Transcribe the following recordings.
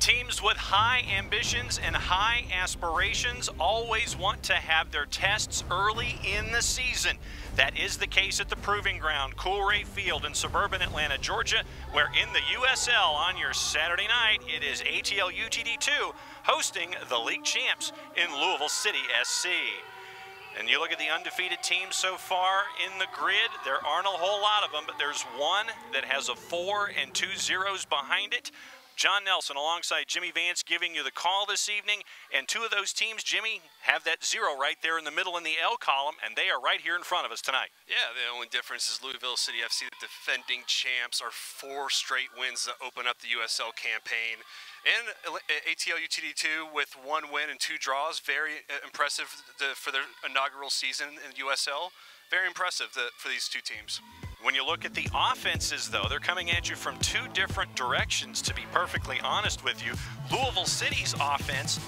Teams with high ambitions and high aspirations always want to have their tests early in the season. That is the case at the Proving Ground, Coolray Field in suburban Atlanta, Georgia, where in the USL on your Saturday night, it is ATL UTD2 hosting the league champs in Louisville City SC. And you look at the undefeated teams so far in the grid, there aren't a whole lot of them, but there's one that has a 4 and 2 zeros behind it. John Nelson alongside Jimmy Vance giving you the call this evening. And two of those teams, Jimmy, have that 0 right there in the middle in the L column, and they are right here in front of us tonight. Yeah, the only difference is Louisville City FC, the defending champs, are 4 straight wins that open up the USL campaign. And ATL UTD2 with 1 win and 2 draws, very impressive for their inaugural season in USL. Very impressive for these two teams. When you look at the offenses, though, they're coming at you from 2 different directions, to be perfectly honest with you. Louisville City's offense,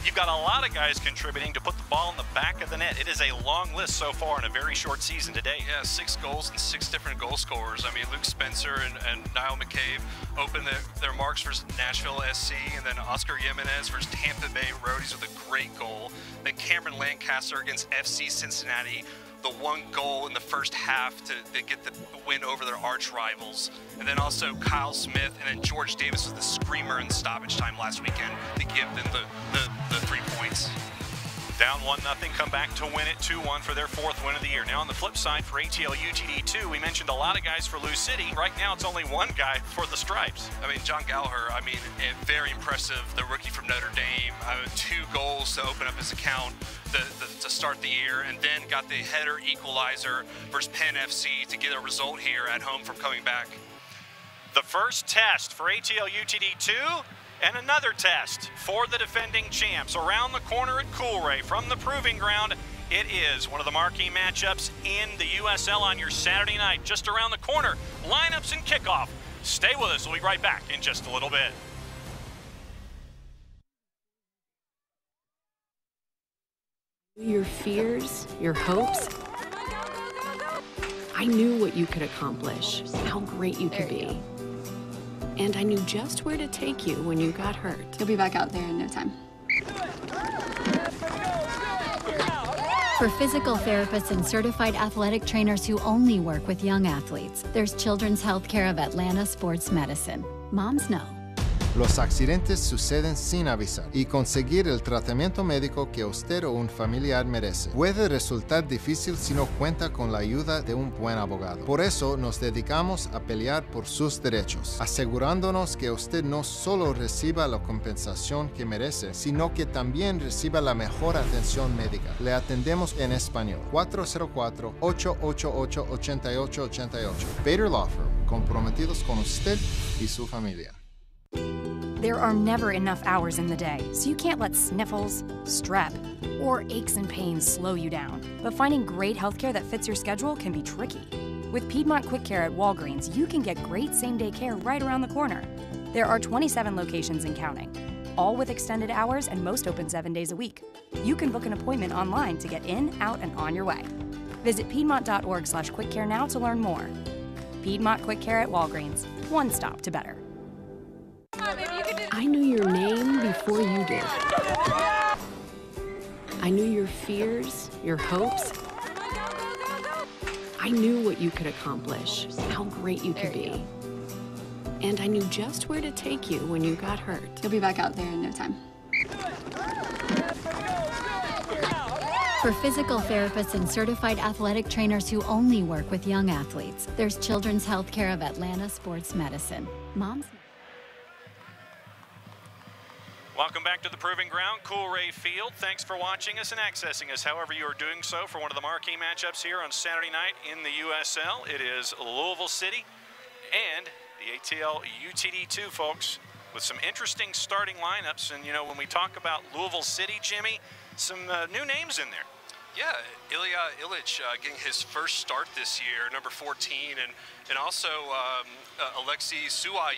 you've got a lot of guys contributing to put the ball in the back of the net. It is a long list so far in a very short season today. Yeah, 6 goals and 6 different goal scorers. I mean, Luke Spencer and Niall McCabe opened their marks versus Nashville SC, and then Oscar Jimenez versus Tampa Bay Roadies with a great goal. Then Cameron Lancaster against FC Cincinnati, the 1 goal in the first half to get the win over their arch rivals. And then also Kyle Smith and then George Davis was the screamer in stoppage time last weekend to give them the 3 points. Down 1-0, come back to win it 2-1 for their 4th win of the year. Now on the flip side for ATL UTD2, we mentioned a lot of guys for Lou City. Right now it's only 1 guy for the Stripes. I mean, John Gallagher, very impressive, the rookie from Notre Dame. 2 goals to open up his account to start the year, and then got the header equalizer versus Penn FC to get a result here at home from coming back. The first test for ATL UTD2, and another test for the defending champs around the corner at Coolray from the Proving Ground. It is one of the marquee matchups in the USL on your Saturday night, just around the corner. Lineups and kickoff. Stay with us. We'll be right back in just a little bit. Your fears, your hopes. I knew what you could accomplish, how great you could be. And I knew just where to take you when you got hurt. You'll be back out there in no time. For physical therapists and certified athletic trainers who only work with young athletes, there's Children's Healthcare of Atlanta Sports Medicine. Moms know. Los accidentes suceden sin avisar y conseguir el tratamiento médico que usted o un familiar merece puede resultar difícil si no cuenta con la ayuda de un buen abogado. Por eso nos dedicamos a pelear por sus derechos, asegurándonos que usted no solo reciba la compensación que merece, sino que también reciba la mejor atención médica. Le atendemos en español. 404-888-8888. Bader Law Firm, comprometidos con usted y su familia. There are never enough hours in the day, so you can't let sniffles, strep, or aches and pains slow you down. But finding great healthcare that fits your schedule can be tricky. With Piedmont Quick Care at Walgreens, you can get great same-day care right around the corner. There are 27 locations and counting, all with extended hours and most open 7 days a week. You can book an appointment online to get in, out, and on your way. Visit piedmont.org/quickcare now to learn more. Piedmont Quick Care at Walgreens, one stop to better. I knew your name before you did. I knew your fears, your hopes. I knew what you could accomplish, how great you could be. And I knew just where to take you when you got hurt. You'll be back out there in no time. For physical therapists and certified athletic trainers who only work with young athletes, there's Children's Healthcare of Atlanta Sports Medicine. Moms. Welcome back to the Proving Ground, Coolray Field. Thanks for watching us and accessing us however you are doing so for one of the marquee matchups here on Saturday night in the USL. It is Louisville City and the ATL UTD2, folks, with some interesting starting lineups. And, you know, when we talk about Louisville City, Jimmy, some new names in there. Yeah, Ilya Illich getting his first start this year, number 14, and also Alexei Suai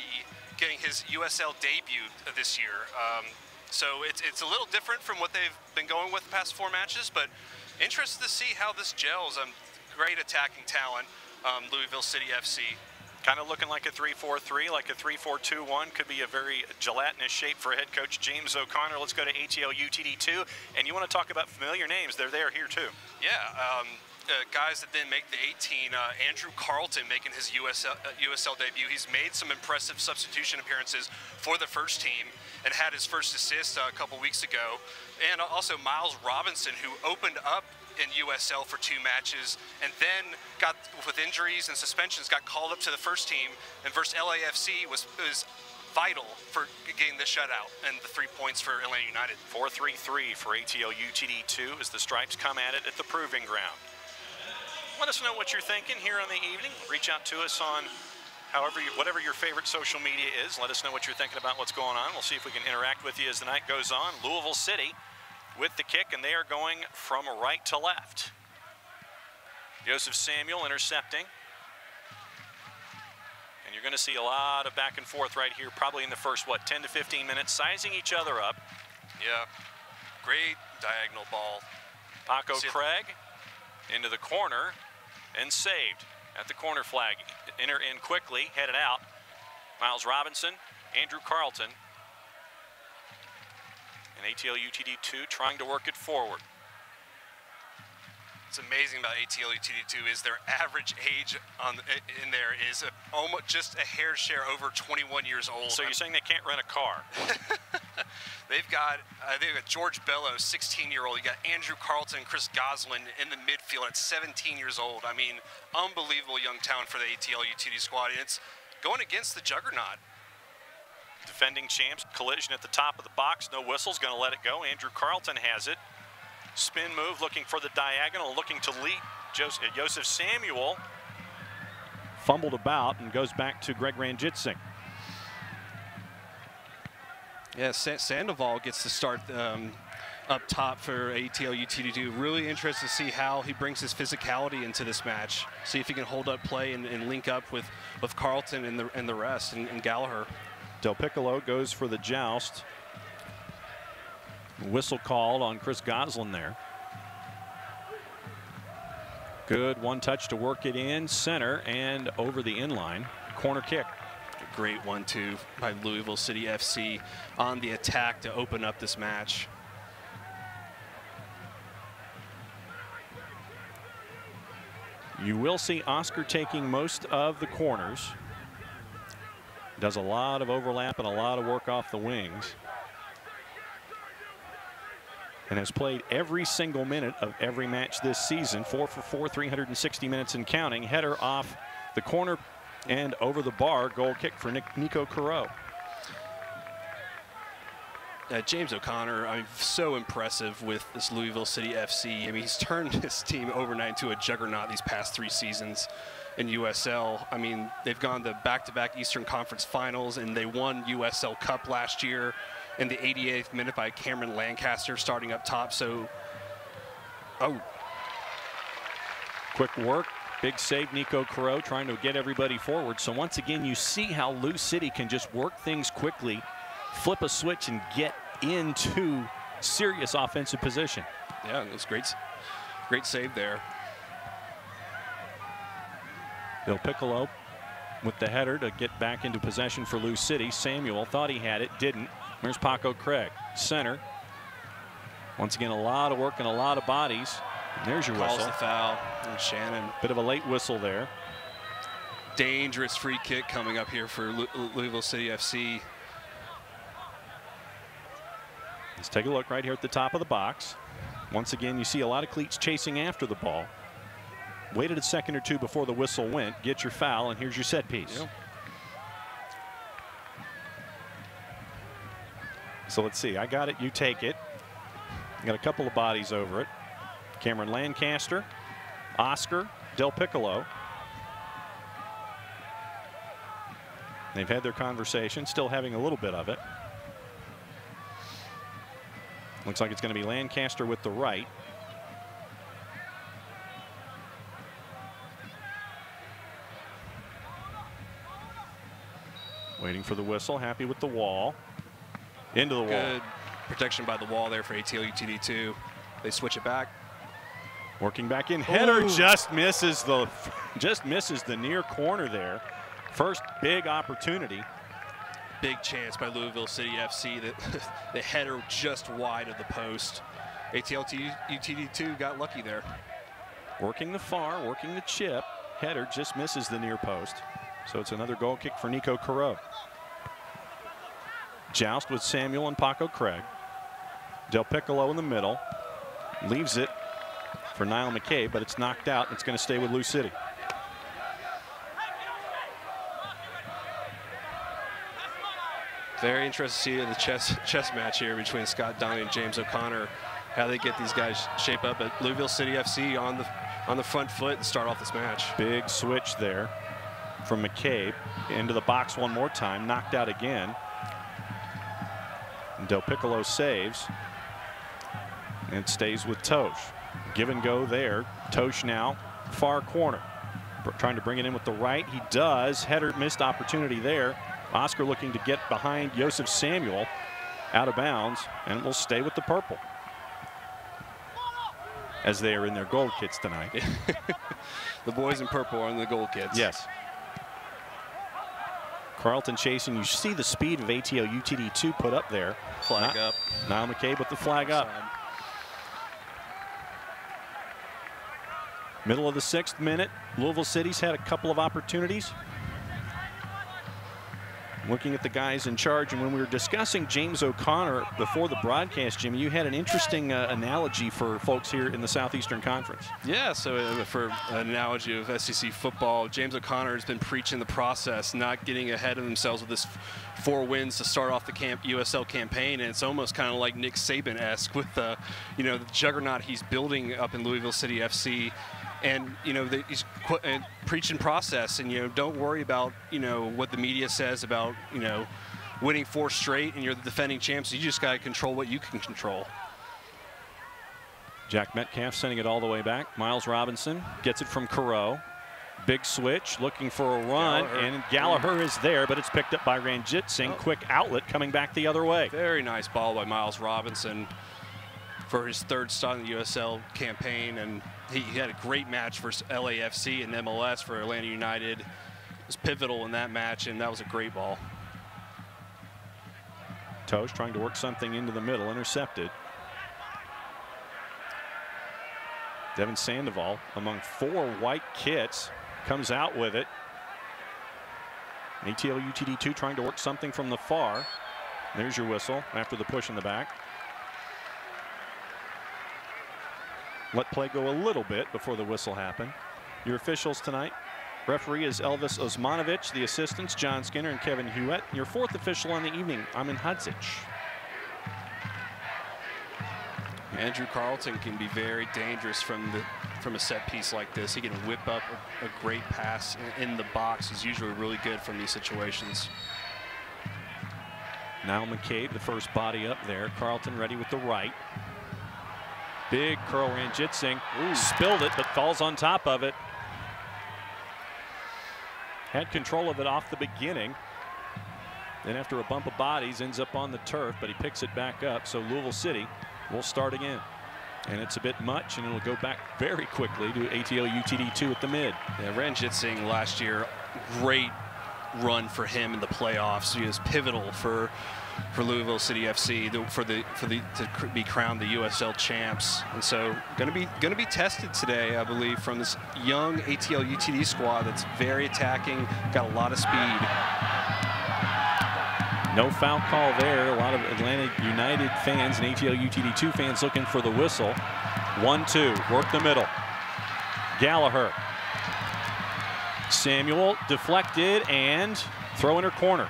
getting his USL debut this year. So it's a little different from what they've been going with the past 4 matches, but interested to see how this gels. Great attacking talent, Louisville City FC. Kind of looking like a 3-4-3, like a 3-4-2-1. Could be a very gelatinous shape for head coach James O'Connor. Let's go to ATL UTD2. And you want to talk about familiar names. They're there here, too. Yeah, guys that didn't make the 18. Andrew Carlton making his USL debut. He's made some impressive substitution appearances for the first team and had his first assist a couple weeks ago. And also Miles Robinson, who opened up in USL for 2 matches and then got, with injuries and suspensions, got called up to the first team, and versus LAFC was vital for getting the shutout and the 3 points for Atlanta United. 4-3-3 for ATL UTD2 as the Stripes come at it at the Proving Ground. Let us know what you're thinking here on the evening. Reach out to us on whatever your favorite social media is. Let us know what you're thinking about what's going on. We'll see if we can interact with you as the night goes on. Louisville City with the kick, and they are going from right to left. Joseph Samuel intercepting. And you're going to see a lot of back and forth right here, probably in the first, 10 to 15 minutes, sizing each other up. Yeah, great diagonal ball. Paco Craig into the corner and saved at the corner flag. Enter in quickly, headed out. Miles Robinson, Andrew Carlton, and ATL UTD2 trying to work it forward. What's amazing about ATL UTD2 is their average age in there is almost just a hair share over 21 years old. So you're saying they can't rent a car? They've got George Bellows, 16-year-old. You got Andrew Carlton, Chris Goslin in the midfield at 17 years old. I mean, unbelievable young talent for the ATL UTD squad. And it's going against the juggernaut. Defending champs, collision at the top of the box. No whistle's going to let it go. Andrew Carlton has it. Spin move, looking for the diagonal, looking to lead. Joseph Samuel fumbled about and goes back to Greg Ranjitsing. Yeah, Sandoval gets to start up top for ATL UTD2. Really interested to see how he brings his physicality into this match. See if he can hold up play and link up with Carlton and the rest and Gallagher. Del Piccolo goes for the joust. Whistle called on Chris Goslin there. Good one touch to work it in center and over the inline. Corner kick. A great 1-2 by Louisville City FC on the attack to open up this match. You will see Oscar taking most of the corners. Does a lot of overlap and a lot of work off the wings. And has played every single minute of every match this season. 4 for 4, 360 minutes and counting. Header off the corner and over the bar. Goal kick for Nico Carreau. James O'Connor, I mean, so impressive with this Louisville City FC. I mean, he's turned this team overnight into a juggernaut these past 3 seasons in USL. I mean, they've gone to back-to-back Eastern Conference finals, and they won USL Cup last year in the 88th minute by Cameron Lancaster starting up top. So, quick work, big save, Nico Carreau trying to get everybody forward. So once again, you see how Lou City can just work things quickly, flip a switch and get into serious offensive position. Yeah, it was great save there. Del Piccolo with the header to get back into possession for Lou City. Samuel thought he had it, didn't. There's Paco Craig, center. Once again, a lot of work and a lot of bodies. And there's your whistle. Calls the foul, and Shannon. Bit of a late whistle there. Dangerous free kick coming up here for Louisville City FC. Let's take a look right here at the top of the box. Once again, you see a lot of cleats chasing after the ball. Waited a second or two before the whistle went. Get your foul, and here's your set piece. Yep. So let's see. I got it. You take it. Got a couple of bodies over it. Cameron Lancaster, Oscar, Del Piccolo. They've had their conversation, still having a little bit of it. Looks like it's going to be Lancaster with the right. Waiting for the whistle, happy with the wall. Into the wall. Good protection by the wall there for ATL UTD2. They switch it back. Working back in. Header just misses the near corner there. First big opportunity. Big chance by Louisville City FC. The header just wide of the post. ATL UTD2 got lucky there. Working the far, working the chip. Header just misses the near post. So it's another goal kick for Nico Carreau. Joust with Samuel and Paco Craig. Del Piccolo in the middle. Leaves it for Niall McCabe, but it's knocked out. It's going to stay with Lou City. Very interesting to see the chess match here between Scott Donnie and James O'Connor. How they get these guys shape up at Louisville City FC on the front foot and start off this match. Big switch there from McCabe into the box one more time, knocked out again. And Del Piccolo saves. And it stays with Tosh. Give and go there. Tosh now far corner, trying to bring it in with the right. He does. Header missed opportunity there. Oscar looking to get behind Joseph Samuel, out of bounds, and will stay with the purple as they are in their gold kits tonight. The boys in purple are in the gold kits. Yes. Carlton chasing. You see the speed of ATL UTD2 put up there. Flag up. Niall McCabe with the flag up. Middle of the 6th minute. Louisville City's had a couple of opportunities. Looking at the guys in charge, and when we were discussing James O'Connor before the broadcast, Jimmy, you had an interesting analogy for folks here in the Southeastern Conference. Yeah, so for an analogy of SEC football, James O'Connor has been preaching the process, not getting ahead of themselves with this 4 wins to start off the USL campaign, and it's almost kind of like Nick Saban-esque with the juggernaut he's building up in Louisville City FC. And he's preaching process, and don't worry about what the media says about winning 4 straight, and you're the defending champs. You just got to control what you can control. Jack Metcalf sending it all the way back. Miles Robinson gets it from Carreau. Big switch, looking for a run, and Gallagher is there, but it's picked up by Ranjit Singh. Quick outlet coming back the other way. Very nice ball by Miles Robinson for his 3rd start in the USL campaign, and he had a great match for LAFC and MLS for Atlanta United. It was pivotal in that match, and that was a great ball. Tosh trying to work something into the middle, intercepted. Devin Sandoval among 4 white kits comes out with it. ATL UTD2 trying to work something from the far. There's your whistle after the push in the back. Let play go a little bit before the whistle happened. Your officials tonight: referee is Elvis Osmanovic, the assistants John Skinner and Kevin Hewitt. Your 4th official on the evening, Amin Hadzic. Andrew Carlton can be very dangerous from a set piece like this. He can whip up a great pass in the box. He's usually really good from these situations. Now McCabe, the first body up there. Carlton ready with the right. Big curl. Ranjit Singh spilled it, but falls on top of it. Had control of it off the beginning. Then after a bump of bodies, ends up on the turf, but he picks it back up. So Louisville City will start again. And it's a bit much, and it'll go back very quickly to ATL UTD2 at the mid. Yeah, Ranjit Singh last year, great run for him in the playoffs. He was pivotal for Louisville City FC to be crowned the USL champs, and so going to be tested today, I believe, from this young ATL UTD squad that's very attacking, got a lot of speed. No foul call there. A lot of Atlanta United fans and ATL UTD2 fans looking for the whistle. 1-2, work the middle. Gallagher. Samuel deflected and throw in her corner.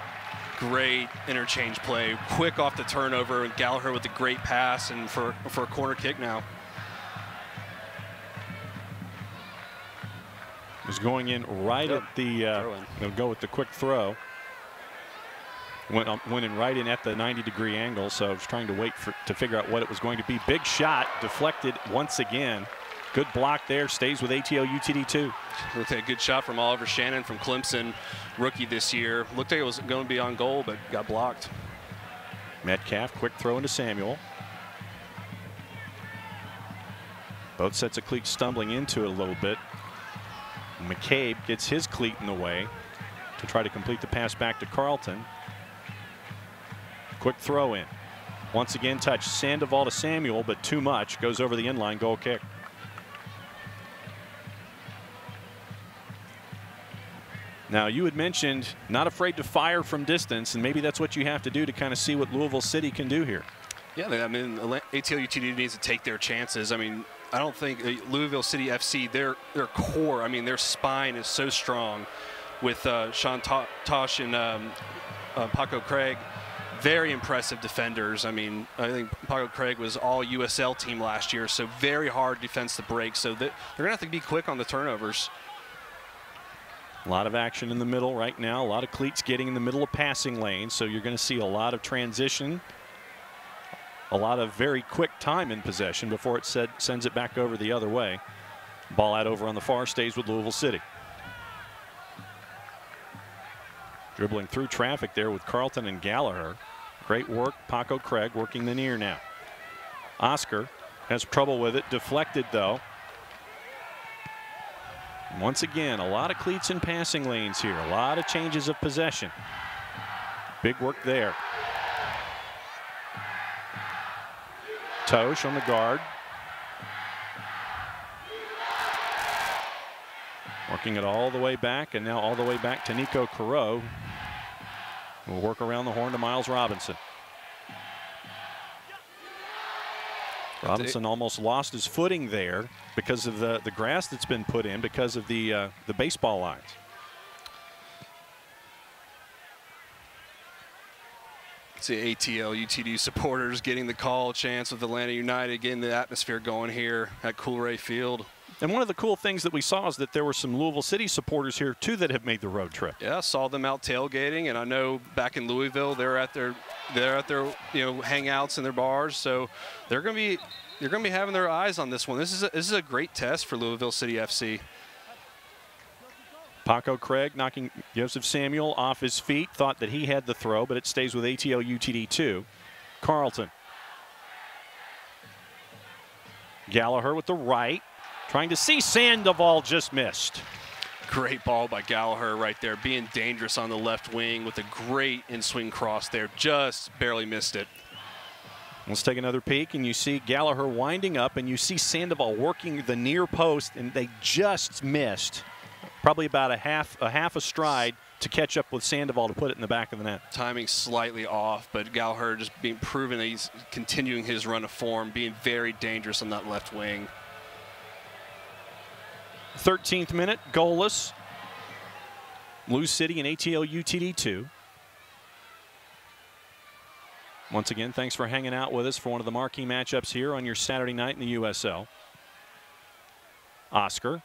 Great interchange play, quick off the turnover, and Gallagher with a great pass, and for a corner kick now. Was going in right at the, they'll go with the quick throw. Went in right in at the 90-degree angle, so I was trying to wait to figure out what it was going to be. Big shot, deflected once again. Good block there, stays with ATL UTD2. Looked like a good shot from Oliver Shannon from Clemson, rookie this year. Looked like it was going to be on goal, but got blocked. Metcalf, quick throw into Samuel. Both sets of cleats stumbling into it a little bit. McCabe gets his cleat in the way. to try to complete the pass back to Carlton. Quick throw in. Once again, touch Sandoval to Samuel, but too much. Goes over the inline, goal kick. Now, you had mentioned not afraid to fire from distance, and maybe that's what you have to do to kind of see what Louisville City can do here. Yeah, I mean, ATL UTD needs to take their chances. I mean, I don't think Louisville City FC, their core, I mean, their spine is so strong with Sean Tosh and Paco Craig. Very impressive defenders. I mean, I think Paco Craig was all USL team last year, so very hard defense to break. So they're going to have to be quick on the turnovers. A lot of action in the middle right now. A lot of cleats getting in the middle of passing lanes. So you're going to see a lot of transition. A lot of very quick time in possession before it sends it back over the other way. Ball out over on the far stays with Louisville City. Dribbling through traffic there with Carlton and Gallagher. Great work. Paco Craig working the near now. Oscar has trouble with it. Deflected though. Once again, a lot of cleats in passing lanes here. A lot of changes of possession. Big work there. Tosh on the guard. Working it all the way back, and now all the way back to Nico Carreau. We'll work around the horn to Miles Robinson. Robinson almost lost his footing there because of the grass that's been put in because of the baseball lines. See ATL UTD supporters getting the call chance with Atlanta United, getting the atmosphere going here at Coolray Field. And one of the cool things that we saw is that there were some Louisville City supporters here too that have made the road trip. Yeah, saw them out tailgating, and I know back in Louisville they're at their hangouts and their bars, so they're going to be having their eyes on this one. This is a great test for Louisville City FC. Paco Craig knocking Joseph Samuel off his feet. Thought that he had the throw, but it stays with ATL UTD 2. Carlton. Gallagher with the right. Trying to see Sandoval, just missed. Great ball by Gallagher right there, being dangerous on the left wing with a great in-swing cross there. Just barely missed it. Let's take another peek, and you see Gallagher winding up, and you see Sandoval working the near post, and they just missed. Probably about a half a stride to catch up with Sandoval to put it in the back of the net. Timing slightly off, but Gallagher just being proven that he's continuing his run of form, being very dangerous on that left wing. 13th minute, goalless. Lou City and ATL UTD 2. Once again, thanks for hanging out with us for one of the marquee matchups here on your Saturday night in the USL. Oscar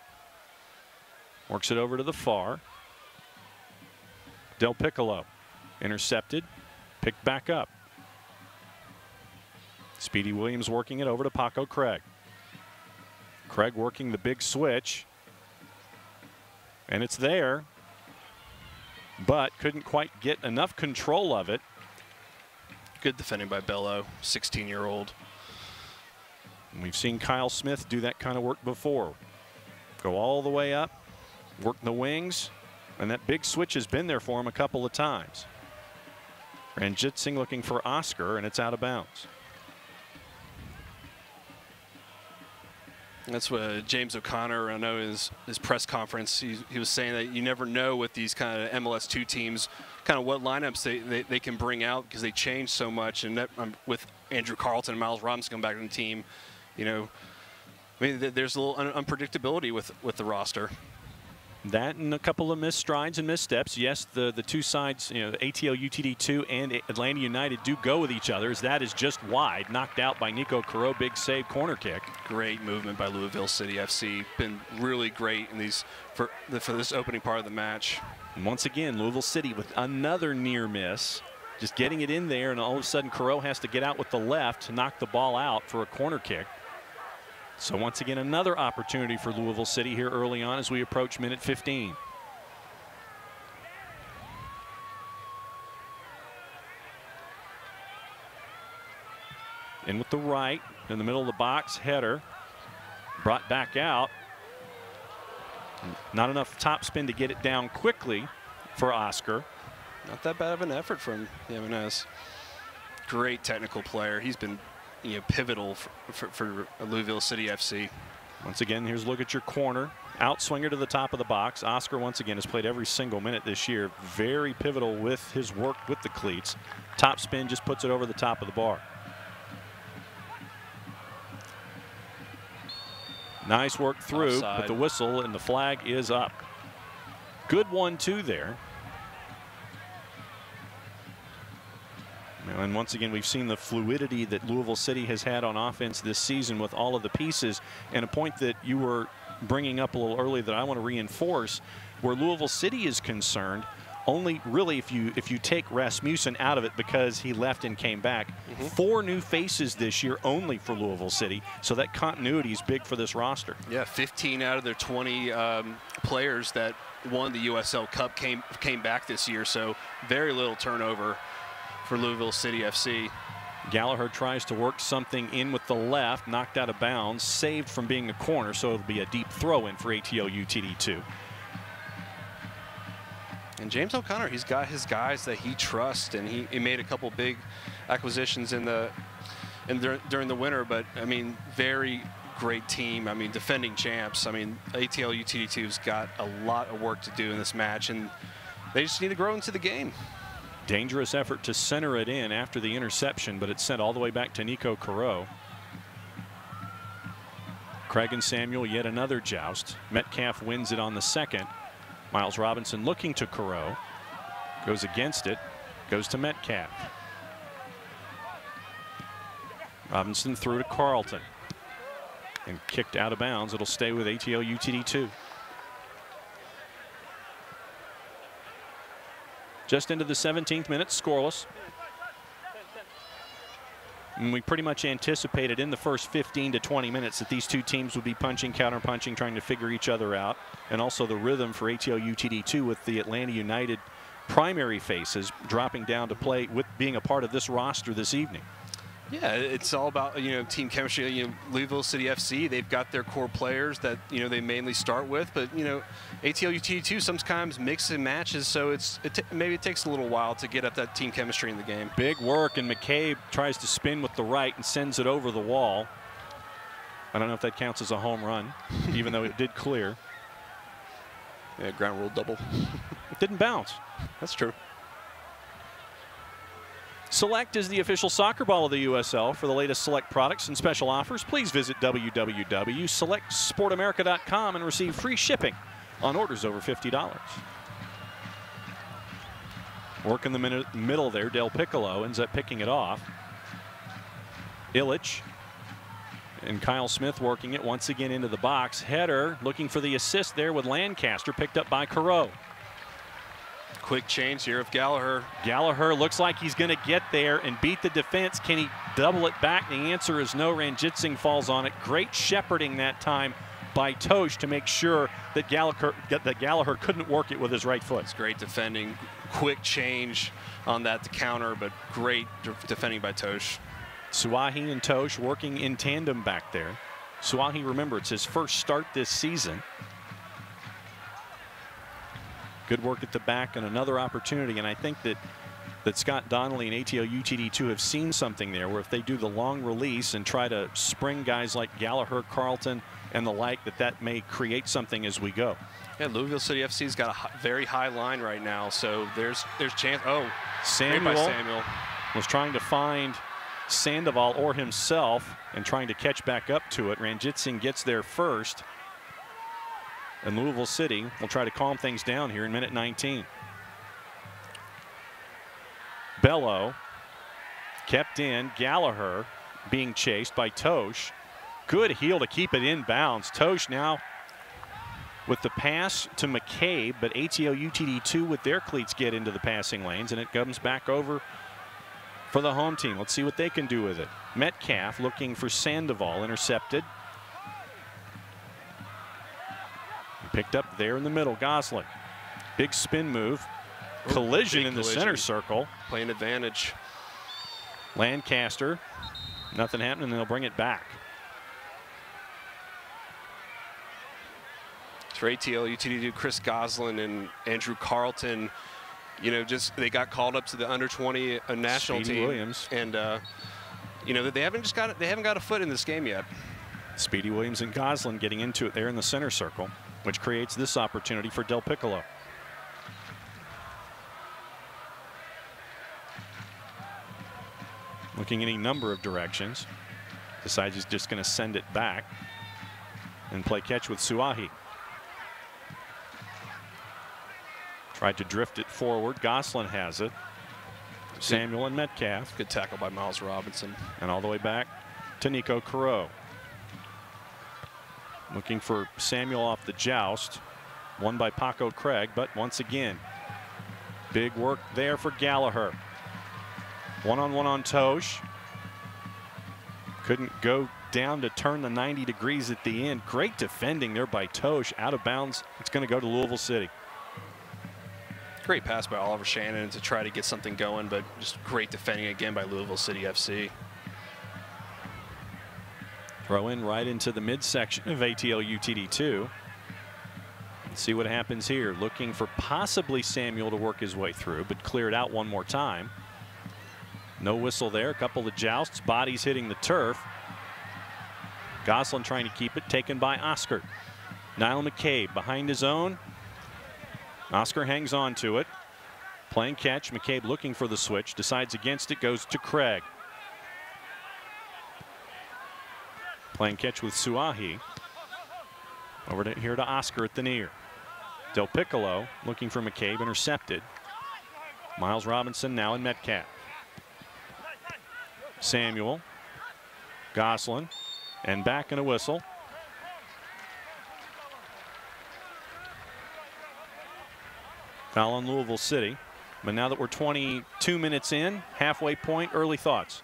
works it over to the far. Del Piccolo intercepted, picked back up. Speedy Williams working it over to Paco Craig. Craig working the big switch. And it's there, but couldn't quite get enough control of it. Good defending by Bello, 16-year-old. We've seen Kyle Smith do that kind of work before. Go all the way up, work the wings, and that big switch has been there for him a couple of times. Ranjitsingh looking for Oscar, and it's out of bounds. That's what James O'Connor, I know his press conference, he was saying that you never know with these kind of MLS2 teams, kind of what lineups they can bring out because they change so much. And that, with Andrew Carlton and Miles Robinson coming back to the team, you know, I mean, there's a little unpredictability with the roster. That and a couple of missed strides and missteps. Yes, the two sides, you know, ATL UTD 2 and Atlanta United do go with each other. As that is just wide, knocked out by Nico Carreau. Big save, corner kick. Great movement by Louisville City FC. Been really great in these for this opening part of the match. And once again, Louisville City with another near miss, just getting it in there, and all of a sudden Carreau has to get out with the left to knock the ball out for a corner kick. So once again, another opportunity for Louisville City here early on as we approach minute 15. In with the right, in the middle of the box, header. Brought back out. Not enough top spin to get it down quickly. for Oscar. Not that bad of an effort from Jimenez. Great technical player. He's been, you know, pivotal for Louisville City FC. Once again, here's a look at your corner. Outswinger to the top of the box. Oscar, once again, has played every single minute this year. Very pivotal with his work with the cleats. Top spin just puts it over the top of the bar. Nice work through, Offside. but the whistle and the flag is up. Good 1-2 there. And once again, we've seen the fluidity that Louisville City has had on offense this season with all of the pieces. And a point that you were bringing up a little early that I want to reinforce, where Louisville City is concerned, only really if you take Rasmussen out of it because he left and came back. 4 new faces this year only for Louisville City, so that continuity is big for this roster. Yeah, 15 out of their 20 players that won the USL Cup came back this year, so very little turnover for Louisville City FC. Gallagher tries to work something in with the left, knocked out of bounds, saved from being a corner, so it'll be a deep throw in for ATL UTD2. And James O'Connor, he's got his guys that he trusts, and he made a couple big acquisitions during the winter. But I mean, very great team. I mean, defending champs. I mean, ATL UTD2's got a lot of work to do in this match, and they just need to grow into the game. Dangerous effort to center it in after the interception, but it's sent all the way back to Nico Carreau. Craig and Samuel, yet another joust. Metcalf wins it on the second. Miles Robinson looking to Carreau. Goes against it. Goes to Metcalf. Robinson threw to Carlton. And kicked out of bounds. It'll stay with ATL UTD2. Just into the 17th minute, scoreless. And we pretty much anticipated in the first 15 to 20 minutes that these two teams would be punching, counter-punching, trying to figure each other out. And also the rhythm for ATL UTD2 with the Atlanta United primary faces dropping down to play with being a part of this roster this evening. Yeah, it's all about, you know, team chemistry. You know, Louisville City FC, they've got their core players that, you know, they mainly start with, but, you know, ATL UTD2 sometimes mix and matches, so maybe it takes a little while to get up that team chemistry in the game. Big work, and McCabe tries to spin with the right and sends it over the wall. I don't know if that counts as a home run, even though it did clear. Yeah, ground rule double. It didn't bounce. That's true. Select is the official soccer ball of the USL. For the latest Select products and special offers, please visit www.selectsportamerica.com and receive free shipping on orders over $50. Work in the middle there. Del Piccolo ends up picking it off. Illich and Kyle Smith working it once again into the box. Header looking for the assist there with Lancaster, picked up by Carreau. Quick change here of Gallagher. Gallagher looks like he's going to get there and beat the defense. Can he double it back? The answer is no. Ranjitsingh falls on it. Great shepherding that time by Tosh to make sure that Gallagher couldn't work it with his right foot. It's great defending. Quick change on that to counter, but great defending by Tosh. Suahi and Tosh working in tandem back there. Suahi, remember, it's his first start this season. Good work at the back and another opportunity, and I think that Scott Donnelly and ATL UTD2 have seen something there, where if they do the long release and try to spring guys like Gallagher, Carlton, and the like, that may create something as we go. Yeah, Louisville City FC's got a very high line right now, so there's chance. Oh, Samuel Samuel was trying to find Sandoval or himself and trying to catch back up to it. Ranjitsingh gets there first. And Louisville City will try to calm things down here in minute 19. Bello kept in. Gallagher being chased by Tosh. Good heel to keep it in bounds. Tosh now with the pass to McCabe, but ATL UTD2 with their cleats get into the passing lanes, and it comes back over for the home team. Let's see what they can do with it. Metcalf looking for Sandoval, intercepted. Picked up there in the middle. Gosling. Big spin move. Collision in the center circle. Playing advantage. Lancaster. Nothing happening, and they'll bring it back. for ATL UTD, Chris Goslin and Andrew Carlton, you know, just they got called up to the under-20 national Speedy team. Williams. And, you know, they haven't got a foot in this game yet. Speedy Williams and Goslin getting into it there in the center circle, which creates this opportunity for Del Piccolo. Looking any number of directions. Decides he's just going to send it back and play catch with Suahi. Tried to drift it forward. Goslin has it. Samuel and Metcalf. Good tackle by Miles Robinson. And all the way back to Nico Carreau. Looking for Samuel off the joust. Won by Paco Craig, but once again, big work there for Gallagher. One-on-one on Tosh. Couldn't go down to turn the 90 degrees at the end. Great defending there by Tosh. Out of bounds. It's going to go to Louisville City. Great pass by Oliver Shannon to try to get something going, but just great defending again by Louisville City FC. Throw in right into the midsection of ATL UTD2. Let's see what happens here. Looking for possibly Samuel to work his way through, but clear it out one more time. No whistle there. A couple of jousts. Bodies hitting the turf. Goslin trying to keep it. Taken by Oscar. Niall McCabe behind his own. Oscar hangs on to it. Playing catch. McCabe looking for the switch. Decides against it. Goes to Craig. Playing catch with Suahi. Over to here to Oscar at the near. Del Piccolo looking for McCabe. Intercepted. Miles Robinson now in Metcalf. Samuel. Goslin. And back in a whistle. Foul on Louisville City. But now that we're 22 minutes in, halfway point, early thoughts.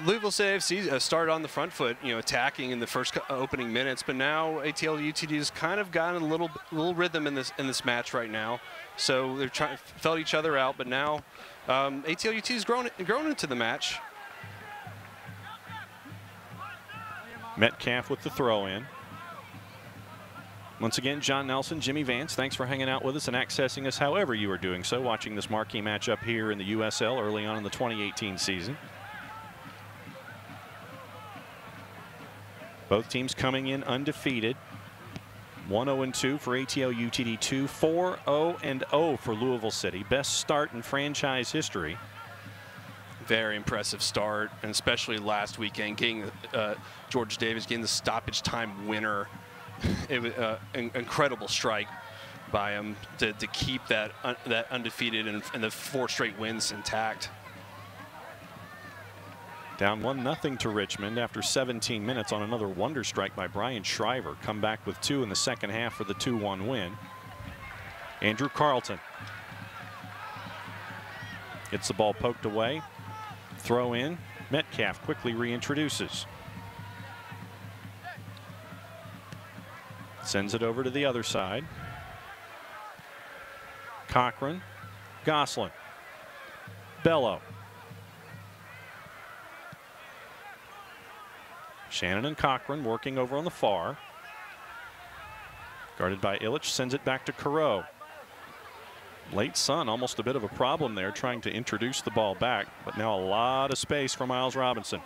Louisville City FC started on the front foot, you know, attacking in the first opening minutes, but now ATL UTD has kind of gotten a little rhythm in this match right now. So they're felt each other out, but now ATL UTD has grown into the match. Metcalf with the throw in. Once again, John Nelson, Jimmy Vance, thanks for hanging out with us and accessing us however you are doing so, watching this marquee matchup here in the USL early on in the 2018 season. Both teams coming in undefeated. 1-0-2 for ATL UTD2, 4-0-0 for Louisville City. Best start in franchise history. Very impressive start, and especially last weekend, getting George Davis getting the stoppage time winner. It was an incredible strike by him to keep that undefeated and the 4 straight wins intact. Down 1-0 to Richmond after 17 minutes on another wonder strike by Brian Shriver. Come back with 2 in the second half for the 2-1 win. Andrew Carlton gets the ball poked away. Throw in. Metcalf quickly reintroduces. Sends it over to the other side. Cochran. Goslin. Bello. Shannon and Cochran working over on the far. Guarded by Illich, sends it back to Carreau. Late Sun, almost a bit of a problem there, trying to introduce the ball back, but now a lot of space for Miles Robinson.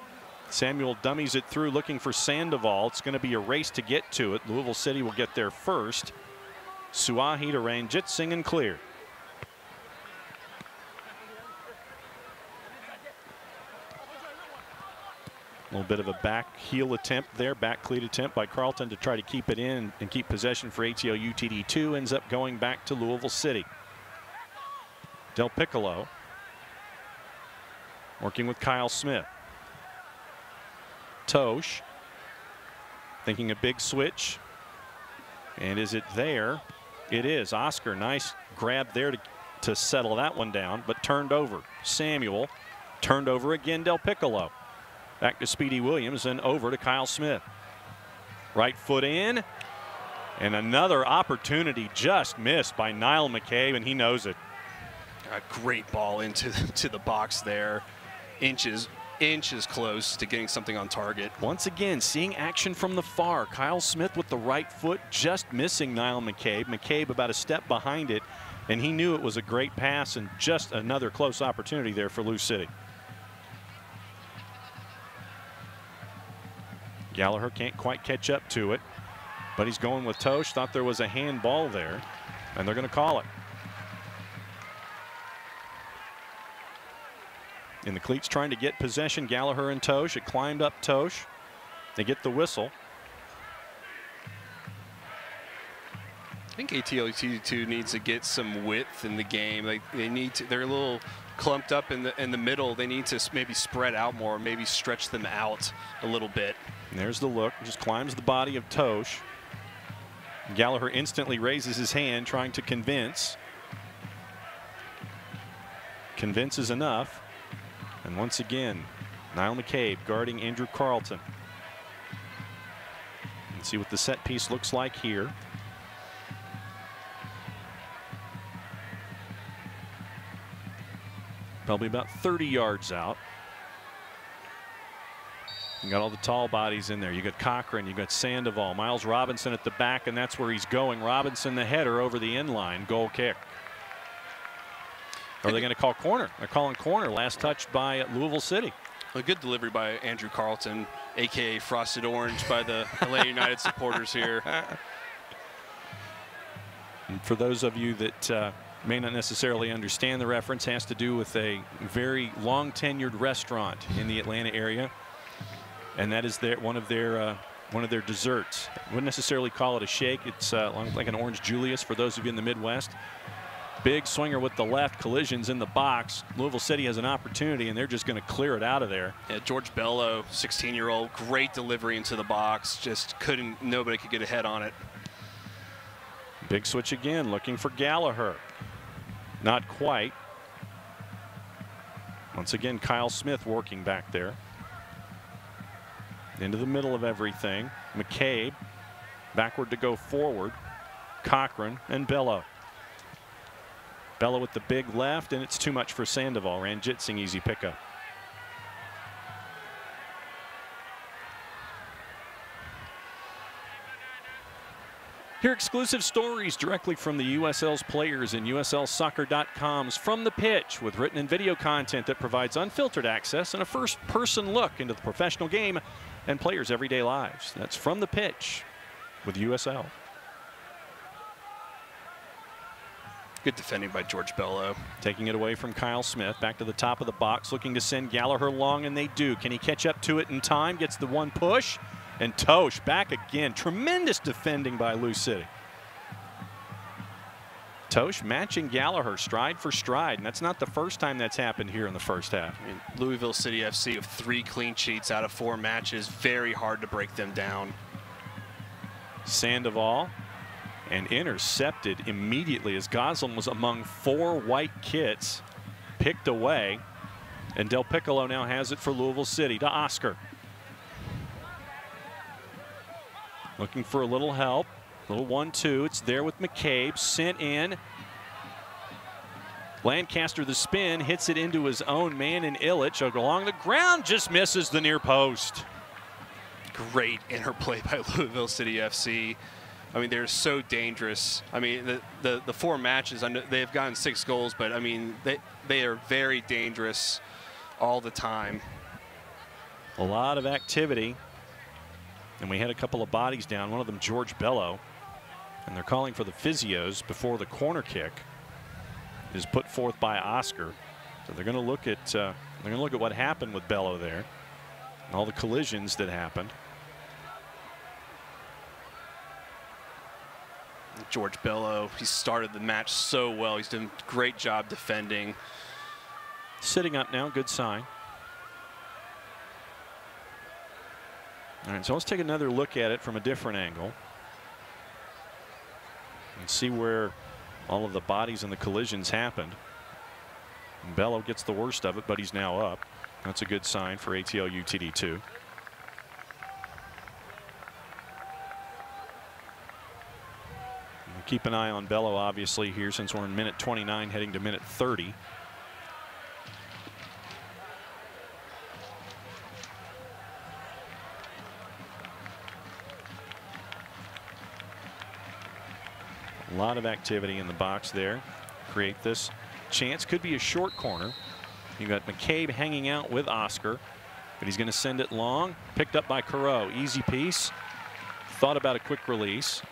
Samuel dummies it through, looking for Sandoval. It's going to be a race to get to it. Louisville City will get there first. Suahi to Ranjit Singh and clear. A little bit of a back heel attempt there, back cleat attempt by Carlton to try to keep it in and keep possession for ATL UTD2. Ends up going back to Louisville City. Del Piccolo working with Kyle Smith. Tosh thinking a big switch. And is it there? It is. Oscar, nice grab there to settle that one down, but turned over. Samuel turned over again. Del Piccolo. Back to Speedy Williams and over to Kyle Smith. Right foot in. And another opportunity just missed by Niall McCabe, and he knows it. A great ball into the box there. Inches inches close to getting something on target. Once again, seeing action from the far. Kyle Smith with the right foot, just missing Niall McCabe. McCabe about a step behind it, and he knew it was a great pass, and just another close opportunity there for Lou City. Gallagher can't quite catch up to it, but he's going with Tosh. Thought there was a handball there, and they're going to call it. And the cleats trying to get possession. Gallagher and Tosh. It climbed up Tosh. They get the whistle. I think ATL UTD2 needs to get some width in the game. Like they're a little clumped up in the middle. They need to maybe spread out more, maybe stretch them out a little bit. And there's the look. Just climbs the body of Tosh. Gallagher instantly raises his hand, trying to convince. Convinces enough. And once again, Niall McCabe guarding Andrew Carlton. Let's see what the set piece looks like here. Probably about 30 yards out. You got all the tall bodies in there. You got Cochran, you got Sandoval, Miles Robinson at the back, and that's where he's going. Robinson, the header over the end line, goal kick. Or are they going to call corner? They're calling corner. Last touch by Louisville City. A good delivery by Andrew Carlton, a.k.a. Frosted Orange by the Atlanta United supporters here. And for those of you that may not necessarily understand the reference, has to do with a very long tenured restaurant in the Atlanta area, and that is one of their desserts. I wouldn't necessarily call it a shake. It's like an Orange Julius for those of you in the Midwest. Big swinger with the left, collisions in the box. Louisville City has an opportunity, and they're just going to clear it out of there. Yeah, George Bello, 16-year-old, great delivery into the box. Just nobody could get ahead on it. Big switch again, looking for Gallagher. Not quite. Once again, Kyle Smith working back there. Into the middle of everything. McCabe backward to go forward. Cochran and Bello. Bello with the big left, and it's too much for Sandoval. Ranjitsing easy pickup. Hear exclusive stories directly from the USL's players in USLsoccer.com's From the Pitch, with written and video content that provides unfiltered access and a first-person look into the professional game and players' everyday lives. That's From the Pitch with USL. Good defending by George Bello. Taking it away from Kyle Smith. Back to the top of the box, looking to send Gallagher long, and they do. Can he catch up to it in time? Gets the one push. And Tosh back again. Tremendous defending by Lou City. Tosh matching Gallagher stride for stride, and that's not the first time that's happened here in the first half. I mean, Louisville City FC with 3 clean sheets out of 4 matches. Very hard to break them down. Sandoval, and intercepted immediately as Goslin was among 4 white kits, picked away, and Del Piccolo now has it for Louisville City to Oscar. Looking for a little help, little 1-2. It's there with McCabe, sent in. Lancaster the spin, hits it into his own man in Illich. Along the ground, just misses the near post. Great interplay by Louisville City FC. I mean, they're so dangerous. I mean, the 4 matches, they've gotten 6 goals, but I mean, they are very dangerous all the time. A lot of activity. And we had a couple of bodies down, one of them George Bello. And they're calling for the physios before the corner kick is put forth by Oscar. So they're going to look at what happened with Bello there, and all the collisions that happened. George Bello, he started the match so well. He's done a great job defending. Sitting up now, good sign. All right, so let's take another look at it from a different angle and see where all of the bodies and the collisions happened. And Bello gets the worst of it, but he's now up. That's a good sign for ATL UTD2. Keep an eye on Bello, obviously, here since we're in minute 29 heading to minute 30. A lot of activity in the box there. Create this chance. Could be a short corner. You got McCabe hanging out with Oscar, but he's going to send it long. Picked up by Carreau. Easy piece. Thought about a quick release.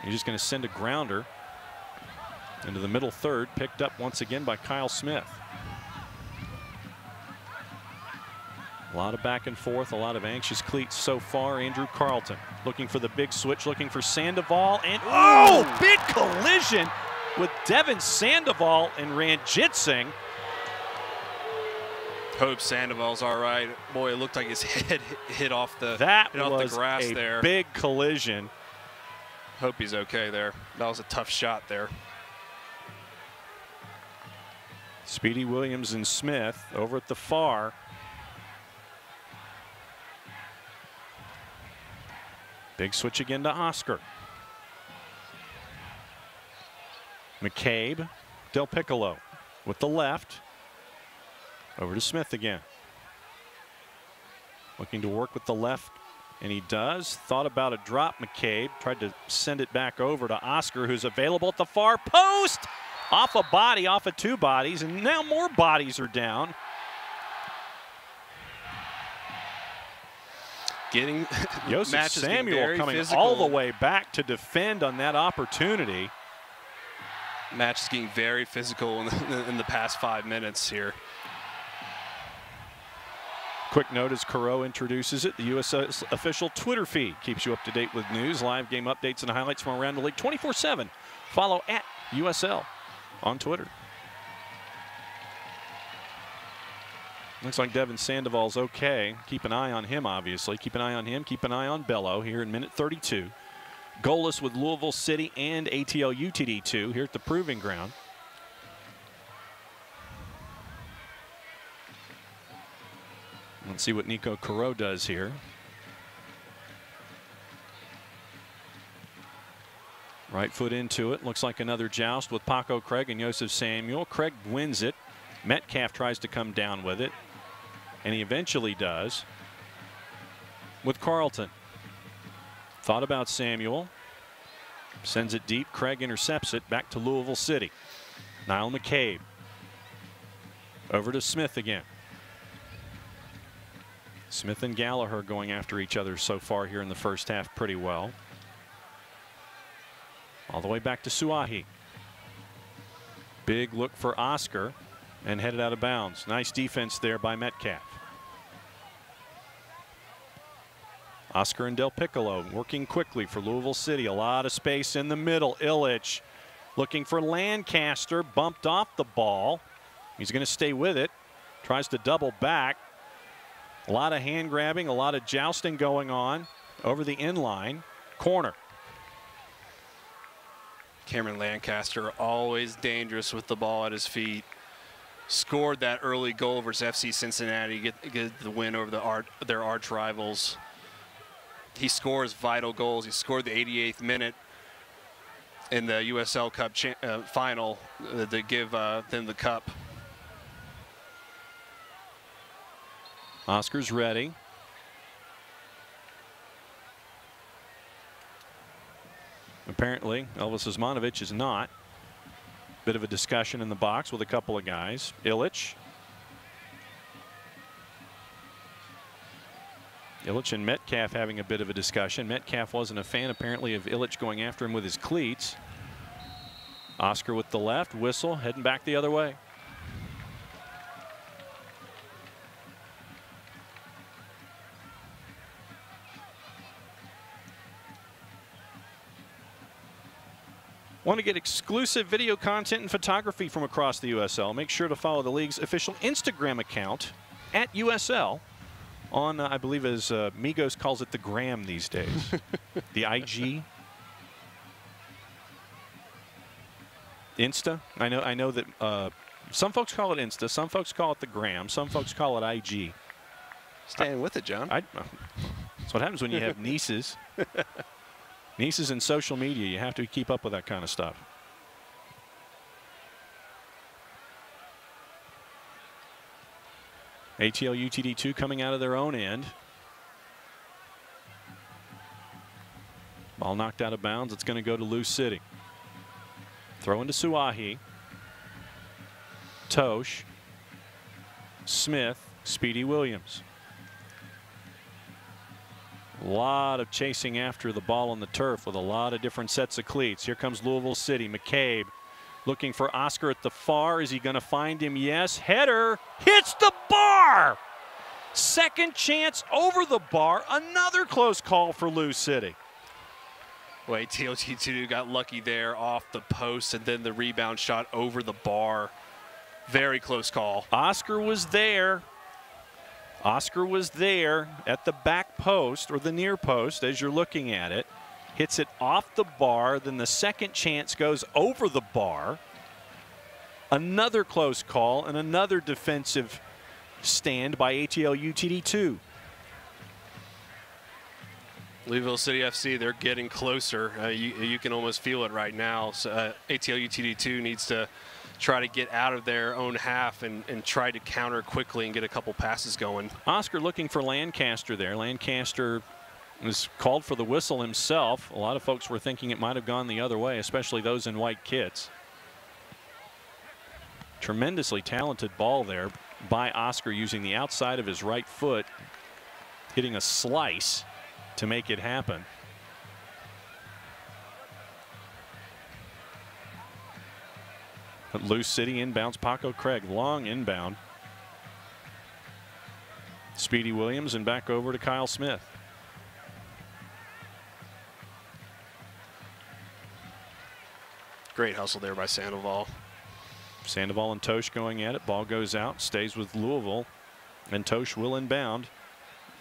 He's just going to send a grounder into the middle third. Picked up once again by Kyle Smith. A lot of back and forth, a lot of anxious cleats so far. Andrew Carlton looking for the big switch, looking for Sandoval, and oh, big collision with Devin Sandoval and Ranjit Singh. Hope Sandoval's all right. Boy, it looked like his head hit off the, was the grass a there. Big collision. Hope he's okay there. That was a tough shot there. Speedy Williams and Smith over at the far. Big switch again to Oscar. McCabe, Del Piccolo with the left. Over to Smith again. Looking to work with the left, and he does. Thought about a drop, McCabe. Tried to send it back over to Oscar, who's available at the far post. Off a body, off of two bodies, and now more bodies are down. Getting Joseph Samuel coming physical. all the way back to defend on that opportunity. Match is getting very physical in the past 5 minutes here. Quick note as Carreau introduces it, the USL official Twitter feed keeps you up to date with news, live game updates, and highlights from around the league 24/7. Follow at USL on Twitter. Looks like Devin Sandoval's okay. Keep an eye on him, obviously. Keep an eye on him. Keep an eye on Bello here in minute 32. Goalless with Louisville City and ATL UTD2 here at the Proving Ground. Let's see what Nico Carreau does here. Right foot into it. Looks like another joust with Paco Craig and Joseph Samuel. Craig wins it. Metcalf tries to come down with it, and he eventually does with Carlton. Thought about Samuel. Sends it deep. Craig intercepts it back to Louisville City. Niall McCabe. Over to Smith again. Smith and Gallagher going after each other so far here in the first half pretty well. All the way back to Suahi. Big look for Oscar and headed out of bounds. Nice defense there by Metcalf. Oscar and Del Piccolo working quickly for Louisville City. A lot of space in the middle. Illich looking for Lancaster. Bumped off the ball. He's going to stay with it. Tries to double back. A lot of hand grabbing, a lot of jousting going on over the inline. Corner. Cameron Lancaster, always dangerous with the ball at his feet. Scored that early goal versus FC Cincinnati, get the win over their arch rivals. He scores vital goals. He scored the 88th minute in the USL Cup final to give them the cup. Oscar's ready. Apparently, Elvis Osmanovic is not. Bit of a discussion in the box with a couple of guys. Illich. Illich and Metcalf having a bit of a discussion. Metcalf wasn't a fan, apparently, of Illich going after him with his cleats. Oscar with the left, whistle, heading back the other way. Want to get exclusive video content and photography from across the USL? Make sure to follow the league's official Instagram account at USL on, I believe as Migos calls it, the gram these days. The IG. Insta. I know that some folks call it Insta, some folks call it the gram, some folks call it IG. Staying with it, John. That's what happens when you have nieces. Nieces and social media, you have to keep up with that kind of stuff. ATL UTD2 coming out of their own end. Ball knocked out of bounds. It's going to go to Lou City. Throw into Suahi. Tosh. Smith. Speedy Williams. A lot of chasing after the ball on the turf with a lot of different sets of cleats. Here comes Louisville City. McCabe looking for Oscar at the far. Is he going to find him? Yes. Header hits the bar. Second chance over the bar. Another close call for Lou City. Well, ATL got lucky there off the post, and then the rebound shot over the bar. Very close call. Oscar was there. Oscar was there at the back post or the near post as you're looking at it. Hits it off the bar. Then the second chance goes over the bar. Another close call and another defensive stand by ATL UTD2. Louisville City FC, they're getting closer. You can almost feel it right now. So, ATL UTD2 needs to try to get out of their own half and try to counter quickly and get a couple passes going. Oscar looking for Lancaster there. Lancaster was called for the whistle himself. A lot of folks were thinking it might have gone the other way, especially those in white kits. Tremendously talented ball there by Oscar, using the outside of his right foot, hitting a slice to make it happen. But Lou City inbounds. Paco Craig, long inbound. Speedy Williams and back over to Kyle Smith. Great hustle there by Sandoval. Sandoval and Tosh going at it. Ball goes out, stays with Louisville, and Tosh will inbound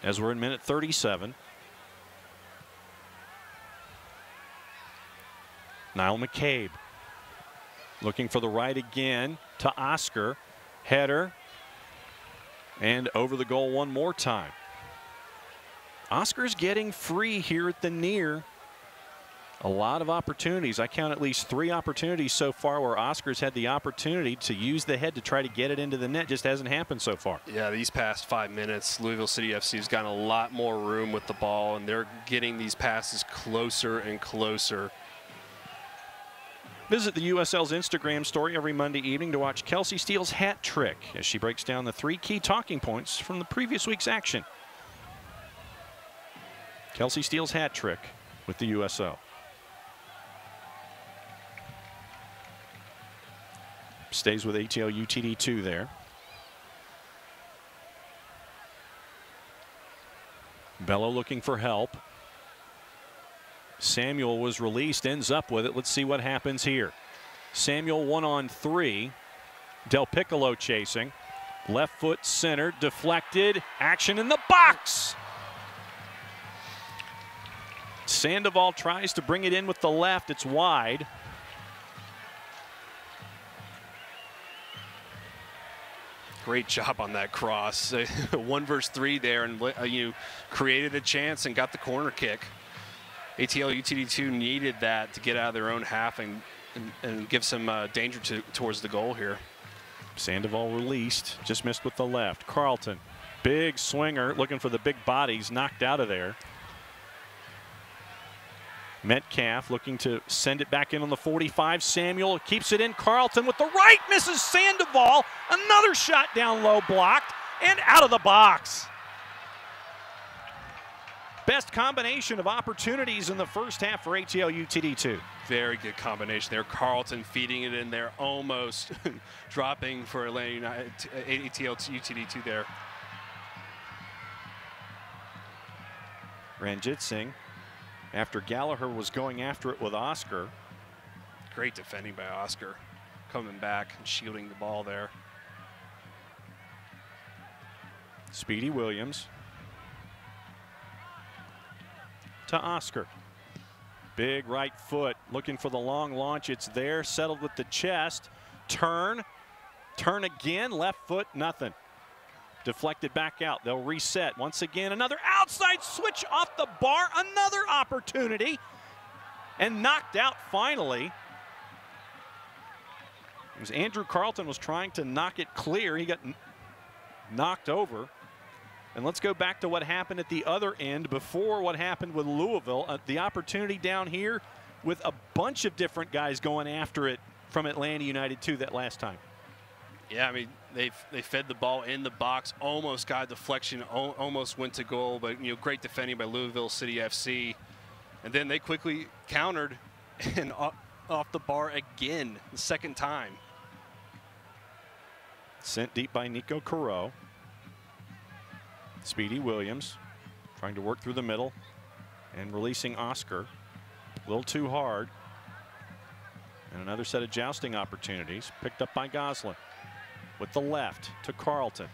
as we're in minute 37. Niall McCabe looking for the right again to Oscar. Header and over the goal one more time. Oscar's getting free here at the near. A lot of opportunities. I count at least 3 opportunities so far where Oscar's had the opportunity to use the head to try to get it into the net. Just hasn't happened so far. Yeah, these past 5 minutes, Louisville City FC has gotten a lot more room with the ball, and they're getting these passes closer and closer. Visit the USL's Instagram story every Monday evening to watch Kelsey Steele's hat trick as she breaks down the 3 key talking points from the previous week's action. Kelsey Steele's hat trick with the USL. Stays with ATL UTD2 there. Bello looking for help. Samuel was released, ends up with it. Let's see what happens here. Samuel 1-on-3. Del Piccolo chasing. Left foot centered, deflected. Action in the box. Sandoval tries to bring it in with the left. It's wide. Great job on that cross. 1 versus 3 there, and you created a chance and got the corner kick. ATL UTD2 needed that to get out of their own half and give some danger towards the goal here. Sandoval released, just missed with the left. Carlton, big swinger, looking for the big bodies, knocked out of there. Metcalf looking to send it back in on the 45. Samuel keeps it in. Carlton with the right, misses Sandoval. Another shot down low, blocked and out of the box. Best combination of opportunities in the first half for ATL UTD2. Very good combination there. Carlton feeding it in there, almost dropping for Atlanta United, ATL UTD2 there. Ranjit Singh, after Gallagher was going after it with Oscar. Great defending by Oscar, coming back and shielding the ball there. Speedy Williams to Oscar. Big right foot, looking for the long launch. It's there, settled with the chest. Turn again, left foot, nothing. Deflected back out. They'll reset. Once again, another outside switch off the bar. Another opportunity. And knocked out finally. It was Andrew Carlton was trying to knock it clear. He got knocked over. And let's go back to what happened at the other end before what happened with Louisville. The opportunity down here with a bunch of different guys going after it from Atlanta United too that last time. Yeah, I mean, they fed the ball in the box, almost got a deflection, almost went to goal, but great defending by Louisville City FC. And then they quickly countered and off the bar again, the second time. Sent deep by Nico Carreau. Speedy Williams trying to work through the middle and releasing Oscar. A little too hard. And another set of jousting opportunities picked up by Goslin. With the left to Carlton.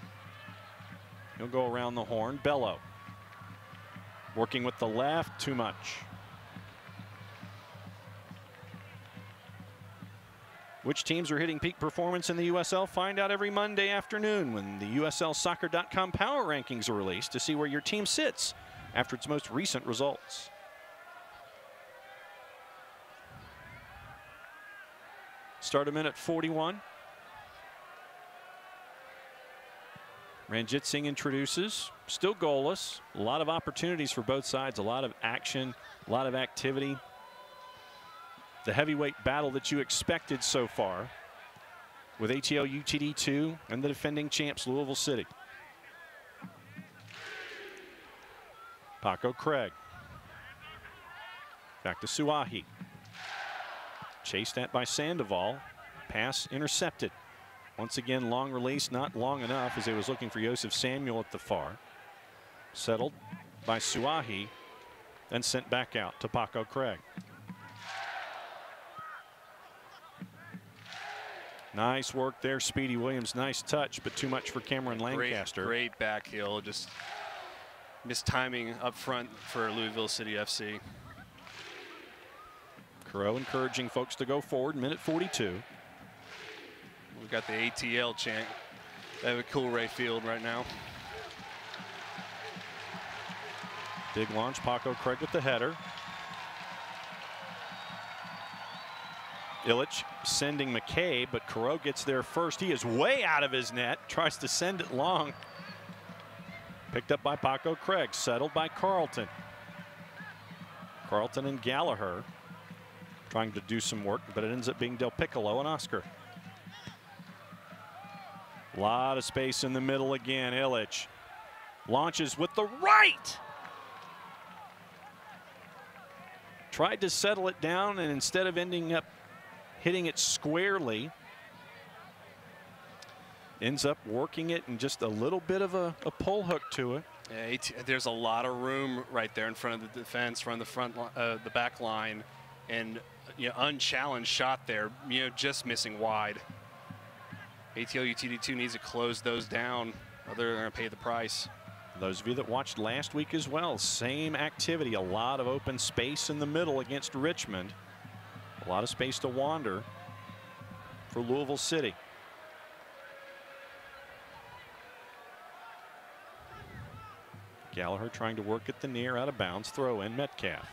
He'll go around the horn. Bello working with the left, too much. Which teams are hitting peak performance in the USL? Find out every Monday afternoon when the USLsoccer.com power rankings are released to see where your team sits after its most recent results. Start a minute 41. Ranjit Singh introduces, still goalless. A lot of opportunities for both sides, a lot of action, a lot of activity. The heavyweight battle that you expected so far with ATL UTD 2 and the defending champs Louisville City. Paco Craig. Back to Suahi. Chased at by Sandoval. Pass intercepted. Once again, long release, not long enough as he was looking for Joseph Samuel at the far. Settled by Suahi, then sent back out to Paco Craig. Nice work there, Speedy Williams. Nice touch, but too much for Cameron Lancaster. Great back heel, just missed timing up front for Louisville City FC. Carreau encouraging folks to go forward, minute 42. We've got the ATL chant. They have a cool Ray Field right now. Big launch, Paco Craig with the header. Illich sending McCabe, but Carreau gets there first. He is way out of his net, tries to send it long. Picked up by Paco Craig, settled by Carlton. Carlton and Gallagher trying to do some work, but it ends up being Del Piccolo and Oscar. A lot of space in the middle again. Illich launches with the right. Tried to settle it down, and instead of ending up hitting it squarely, ends up working it and just a little bit of a pull hook to it. Yeah, there's a lot of room right there in front of the defense, from the back line, and unchallenged shot there, just missing wide. ATL UTD2 needs to close those down, or they're going to pay the price. Those of you that watched last week as well, same activity, a lot of open space in the middle against Richmond. A lot of space to wander for Louisville City. Gallagher trying to work at the near, out of bounds, throw in Metcalf.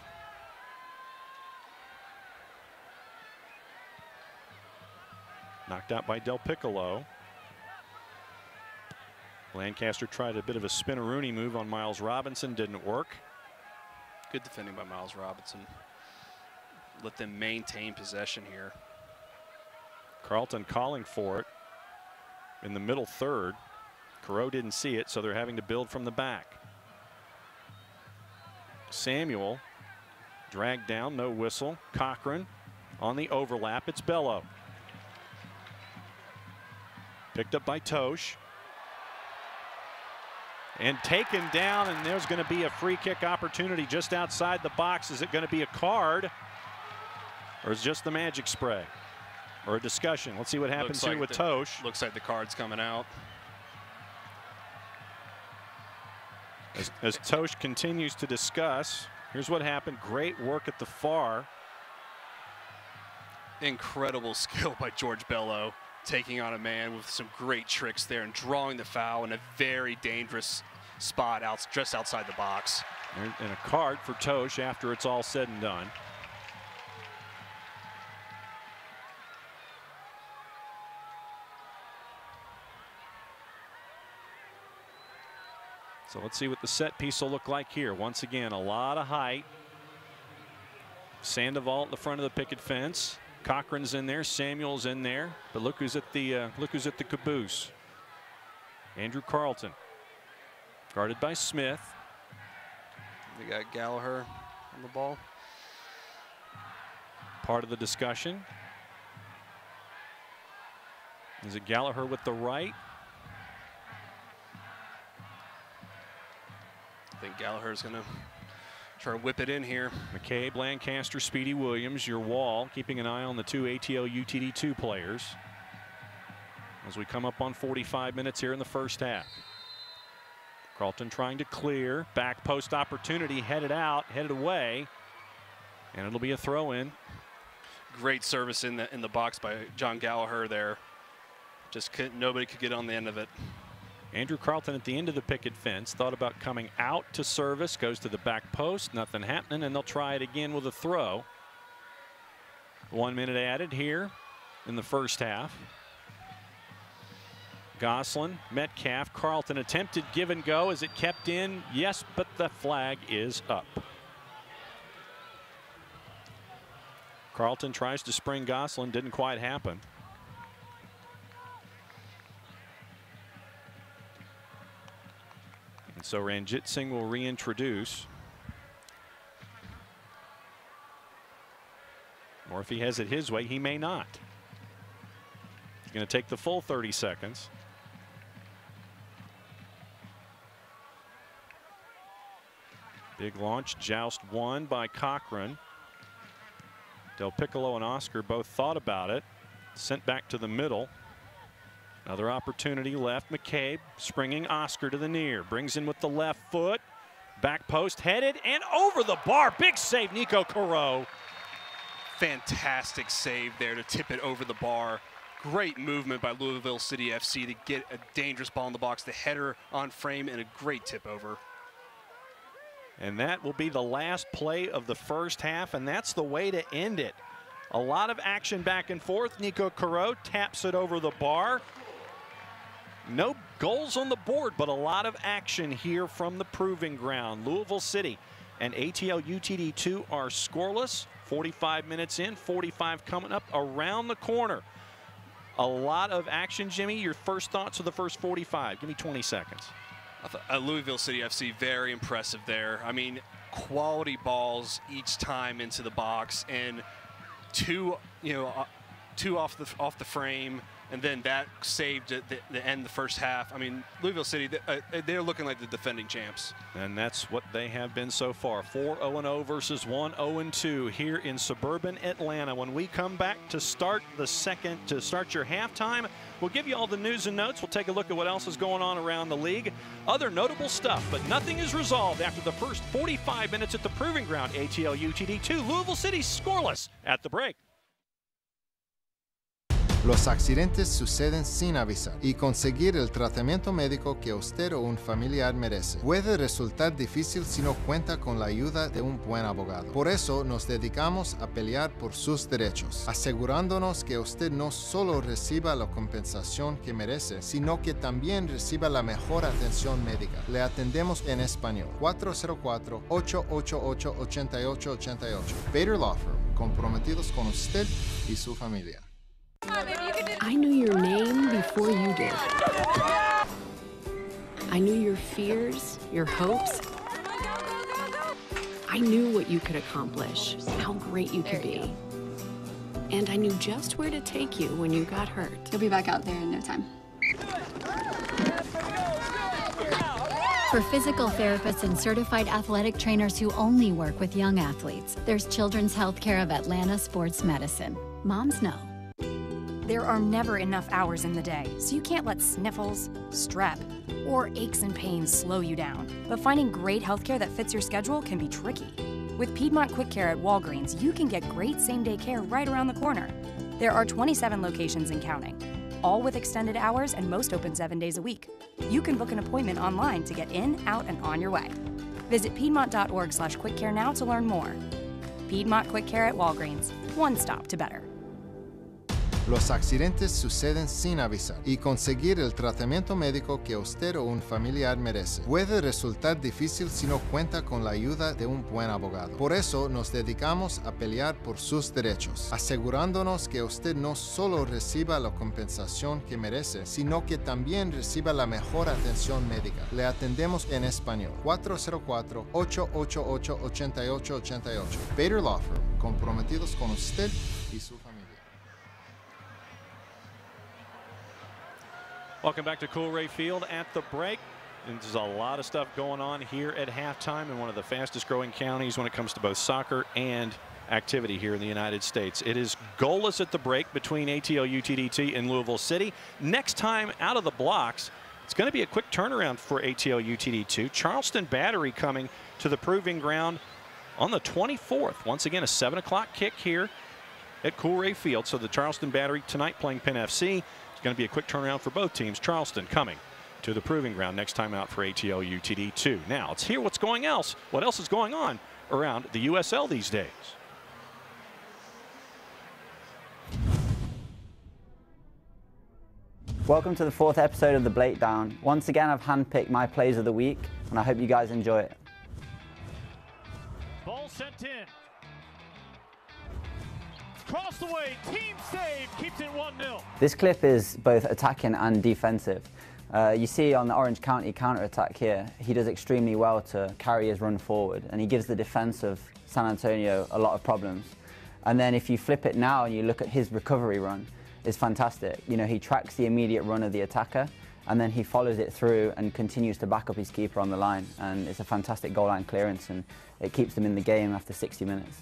Knocked out by Del Piccolo. Lancaster tried a bit of a spinneroonie move on Miles Robinson, didn't work. Good defending by Miles Robinson. Let them maintain possession here. Carlton calling for it in the middle third. Carreau didn't see it, so they're having to build from the back. Samuel dragged down, no whistle. Cochran on the overlap. It's Bello. Picked up by Tosh. And taken down, and there's going to be a free kick opportunity just outside the box. Is it going to be a card? Or is it just the magic spray? Or a discussion? Let's see what happens here with Tosh. Looks like the card's coming out. As Tosh continues to discuss, here's what happened. Great work at the far. Incredible skill by George Bello, taking on a man with some great tricks there and drawing the foul in a very dangerous spot just outside the box. And a card for Tosh after it's all said and done. So let's see what the set piece will look like here. Once again, a lot of height. Sandoval at the front of the picket fence. Cochran's in there, Samuel's in there, but look who's at the caboose. Andrew Carlton, guarded by Smith. We got Gallagher on the ball. Part of the discussion. Is it Gallagher with the right? I think Gallagher's going to try to whip it in here. McCabe, Lancaster, Speedy Williams, your wall, keeping an eye on the two ATL UTD2 players as we come up on 45 minutes here in the first half. Carlton trying to clear, back post opportunity, headed out, headed away, and it'll be a throw in. Great service in the box by John Gallagher there. Just nobody could get on the end of it. Andrew Carlton at the end of the picket fence, thought about coming out to service, goes to the back post, nothing happening, and they'll try it again with a throw. 1 minute added here in the first half. Gosselin, Metcalf, Carlton attempted give and go. Is it kept in? Yes, but the flag is up. Carlton tries to spring Gosselin, didn't quite happen. And so Ranjit Singh will reintroduce. Or if he has it his way, he may not. He's going to take the full 30 seconds. Big launch, joust won by Cochran. Del Piccolo and Oscar both thought about it. Sent back to the middle. Another opportunity left. McCabe springing Oscar to the near. Brings in with the left foot. Back post headed and over the bar. Big save, Nico Caro. Fantastic save there to tip it over the bar. Great movement by Louisville City FC to get a dangerous ball in the box. The header on frame and a great tip over. And that will be the last play of the first half, and that's the way to end it. A lot of action back and forth. Nico Caro taps it over the bar. No goals on the board, but a lot of action here from the proving ground. Louisville City and ATL UTD2 are scoreless. 45 minutes in, 45 coming up around the corner. A lot of action, Jimmy. Your first thoughts of the first 45. Give me 20 seconds. I thought Louisville City FC, very impressive there. I mean, quality balls each time into the box, and two off the frame, and then that saved the end of the first half. I mean, Louisville City, they're looking like the defending champs. And that's what they have been so far. 4-0-0 versus 1-0-2 here in suburban Atlanta. When we come back to start your halftime, we'll give you all the news and notes. We'll take a look at what else is going on around the league. Other notable stuff, but nothing is resolved after the first 45 minutes at the Proving Ground. ATL UTD2, Louisville City scoreless at the break. Los accidentes suceden sin avisar y conseguir el tratamiento médico que usted o un familiar merece puede resultar difícil si no cuenta con la ayuda de un buen abogado. Por eso nos dedicamos a pelear por sus derechos, asegurándonos que usted no solo reciba la compensación que merece, sino que también reciba la mejor atención médica. Le atendemos en español. 404-888-8888. Bader Law Firm, comprometidos con usted y su familia. I knew your name before you did. I knew your fears, your hopes. I knew what you could accomplish, how great you could be. And I knew just where to take you when you got hurt. You'll be back out there in no time. For physical therapists and certified athletic trainers who only work with young athletes, there's Children's Healthcare of Atlanta Sports Medicine. Moms know. There are never enough hours in the day, so you can't let sniffles, strep, or aches and pains slow you down. But finding great healthcare that fits your schedule can be tricky. With Piedmont Quick Care at Walgreens, you can get great same-day care right around the corner. There are 27 locations and counting, all with extended hours and most open 7 days a week. You can book an appointment online to get in, out, and on your way. Visit piedmont.org/quickcare now to learn more. Piedmont Quick Care at Walgreens, one stop to better. Los accidentes suceden sin avisar y conseguir el tratamiento médico que usted o un familiar merece puede resultar difícil si no cuenta con la ayuda de un buen abogado. Por eso nos dedicamos a pelear por sus derechos, asegurándonos que usted no solo reciba la compensación que merece, sino que también reciba la mejor atención médica. Le atendemos en español. 404-888-8888. Bader Law Firm, comprometidos con usted y su familia. Welcome back to Coolray Field at the break. And there's a lot of stuff going on here at halftime in one of the fastest growing counties when it comes to both soccer and activity here in the United States. It is goalless at the break between ATL-UTD and Louisville City. Next time out of the blocks, it's going to be a quick turnaround for ATL-UTD2. Charleston Battery coming to the proving ground on the 24th. Once again, a 7 o'clock kick here at Coolray Field. So the Charleston Battery tonight playing Penn FC. Going to be a quick turnaround for both teams. Charleston coming to the proving ground next time out for ATL-UTD2. Now let's hear what else is going on around the USL these days. Welcome to the 4th episode of The Breakdown. Once again, I've handpicked my plays of the week, and I hope you guys enjoy it. Ball sent in. Cross the way, team save, keeps it 1-0. This clip is both attacking and defensive. You see on the Orange County counter-attack here, he does extremely well to carry his run forward, and he gives the defense of San Antonio a lot of problems. And then if you flip it now and you look at his recovery run, it's fantastic. You know, he tracks the immediate run of the attacker, and then he follows it through and continues to back up his keeper on the line. And it's a fantastic goal line clearance, and it keeps them in the game after 60 minutes.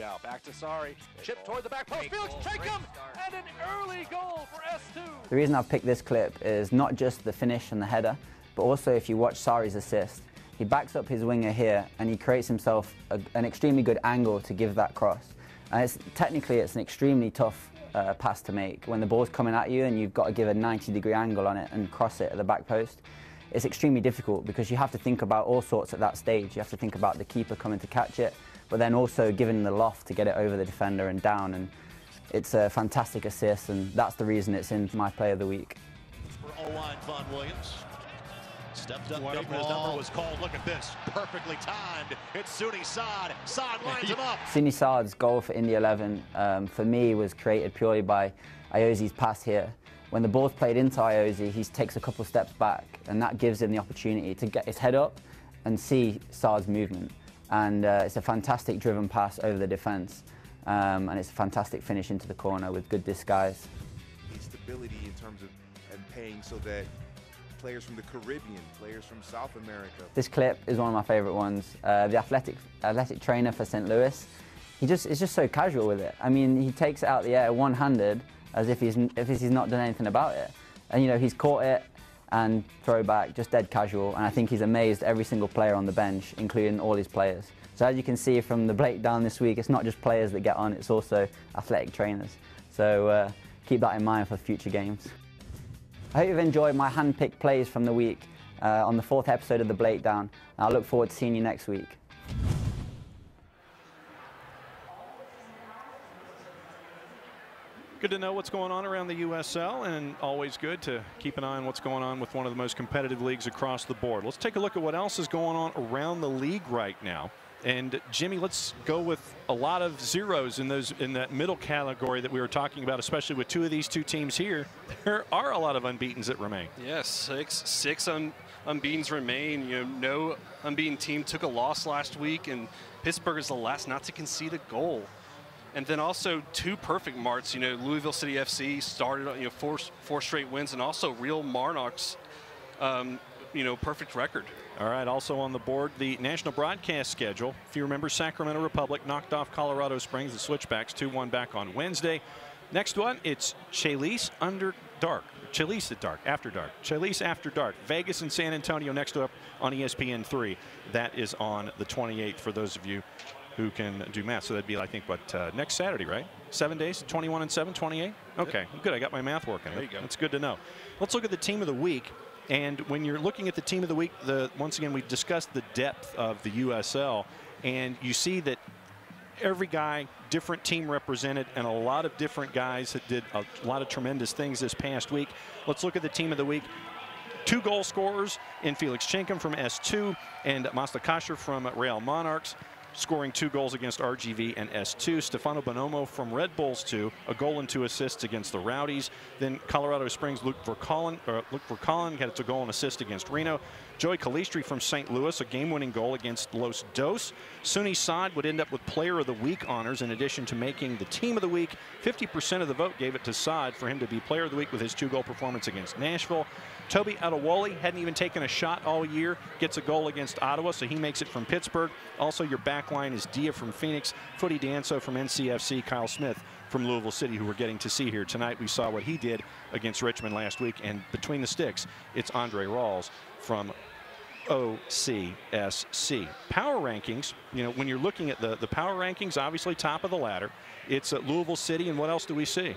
Out. Back to Sari. Chip toward the back post. Felix Jacob and an early goal for S2. The reason I've picked this clip is not just the finish and the header, but also if you watch Sari's assist. He backs up his winger here and he creates himself an extremely good angle to give that cross. And technically it's an extremely tough pass to make. When the ball's coming at you and you've got to give a 90-degree angle on it and cross it at the back post, it's extremely difficult because you have to think about all sorts at that stage. You have to think about the keeper coming to catch it, but then also giving the loft to get it over the defender and down. And it's a fantastic assist, and that's the reason it's in my play of the week. For O-line, Von Williams. Stepped up, big ball. His number was called. Look at this. Perfectly timed. It's Suni Saad. Saad lines him up. Suni Saad's goal for Indy 11, for me, was created purely by Iose's pass here. When the ball's played into Iose, he takes a couple steps back, and that gives him the opportunity to get his head up and see Saad's movement. And it's a fantastic driven pass over the defense, and it's a fantastic finish into the corner with good disguise. Stability in terms of paying so that players from the Caribbean, players from South America. This clip is one of my favorite ones. The athletic trainer for St. Louis, is just so casual with it. I mean, he takes it out the air one-handed as if he's not done anything about it. And you know, he's caught it and throw back, just dead casual, and I think he's amazed every single player on the bench, including all his players. So as you can see from the breakdown this week, it's not just players that get on, it's also athletic trainers. So keep that in mind for future games. I hope you've enjoyed my hand-picked plays from the week on the 4th episode of The Breakdown, and I look forward to seeing you next week. Good to know what's going on around the USL, and always good to keep an eye on what's going on with one of the most competitive leagues across the board. Let's take a look at what else is going on around the league right now. And Jimmy, let's go with a lot of zeros in that middle category that we were talking about, especially with two of these two teams here. There are a lot of unbeatens that remain. Yes, six unbeatens remain. You know, no unbeaten team took a loss last week, and Pittsburgh is the last not to concede a goal. And then also 2 perfect marks. You know, Louisville City FC started, you know, four straight wins, and also Real Marnock's, you know, perfect record. All right, also on the board, the national broadcast schedule. If you remember, Sacramento Republic knocked off Colorado Springs, the Switchbacks, 2-1 back on Wednesday. Next one, it's Chalise after dark. Chalise after dark. Vegas and San Antonio next up on ESPN3. That is on the 28th for those of you who can do math. So that'd be, I think, what, next Saturday, right? 7 days, 21 and 7, 28? Okay, good. I got my math working. There you go. That's good to know. Let's look at the team of the week. And when you're looking at the team of the week, once again, we discussed the depth of the USL. And you see that every guy, different team represented, and a lot of different guys that did a lot of tremendous things this past week. Let's look at the team of the week. 2 goal scorers in Felix Chenkum from S2 and Mastakasher from Real Monarchs, scoring 2 goals against RGV and S2. Stefano Bonomo from Red Bulls 2, a goal and 2 assists against the Rowdies. Then Colorado Springs, Luke Vercolin had a goal and assist against Reno. Joey Calistri from St. Louis, a game-winning goal against Los Dos. Suni Saad would end up with Player of the Week honors in addition to making the Team of the Week. 50% of the vote gave it to Saad for him to be Player of the Week with his 2-goal performance against Nashville. Toby Adewale hadn't even taken a shot all year, gets a goal against Ottawa, so he makes it from Pittsburgh. Also, your back line is Dia from Phoenix, Footy Danso from NCFC, Kyle Smith from Louisville City, who we're getting to see here tonight. We saw what he did against Richmond last week, and between the sticks, it's Andre Rawls from OCSC. Power rankings, you know, when you're looking at the power rankings, obviously top of the ladder, it's Louisville City, and what else do we see?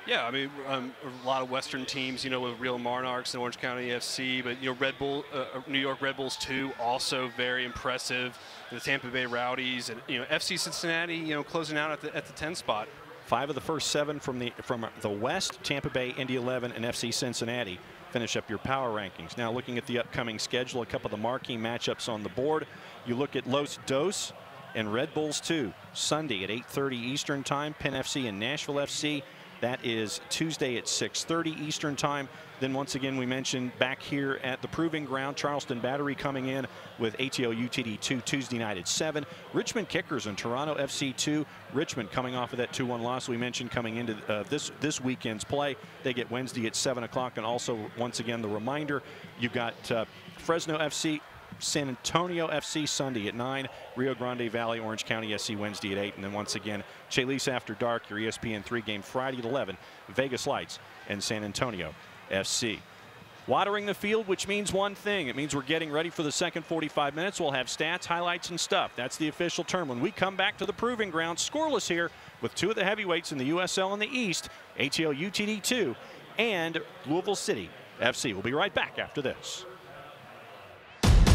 Yeah, I mean, a lot of Western teams, you know, with Real Monarchs and Orange County FC, but, you know, New York Red Bulls 2, also very impressive. The Tampa Bay Rowdies, and, you know, FC Cincinnati, you know, closing out at the 10 spot. 5 of the first 7 from the West, Tampa Bay, Indy 11, and FC Cincinnati finish up your power rankings. Now, looking at the upcoming schedule, a couple of the marquee matchups on the board. You look at Los Dos and Red Bulls 2, Sunday at 8:30 Eastern Time, Penn FC and Nashville FC. That is Tuesday at 6:30 Eastern Time. Then once again, we mentioned back here at the Proving Ground, Charleston Battery coming in with ATL UTD 2 Tuesday night at 7. Richmond Kickers and Toronto FC 2. Richmond coming off of that 2-1 loss we mentioned coming into this weekend's play. They get Wednesday at 7 o'clock. And also, once again, the reminder, you've got Fresno FC, San Antonio FC Sunday at 9, Rio Grande Valley, Orange County SC Wednesday at 8, and then once again, Chalice After Dark, your ESPN 3 game Friday at 11, Vegas Lights and San Antonio FC. Watering the field, which means one thing. It means we're getting ready for the second 45 minutes. We'll have stats, highlights, and stuff. That's the official term. When we come back to the Proving Ground, scoreless here with 2 of the heavyweights in the USL in the East, ATL UTD 2 and Louisville City FC. We'll be right back after this.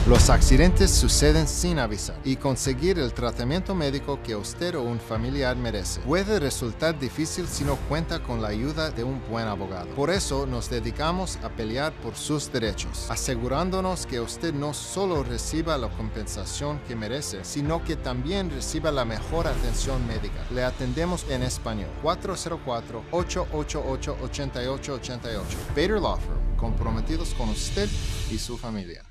Los accidentes suceden sin avisar y conseguir el tratamiento médico que usted o un familiar merece puede resultar difícil si no cuenta con la ayuda de un buen abogado. Por eso nos dedicamos a pelear por sus derechos, asegurándonos que usted no solo reciba la compensación que merece, sino que también reciba la mejor atención médica. Le atendemos en español. 404-888-8888. Bader Law Firm, comprometidos con usted y su familia.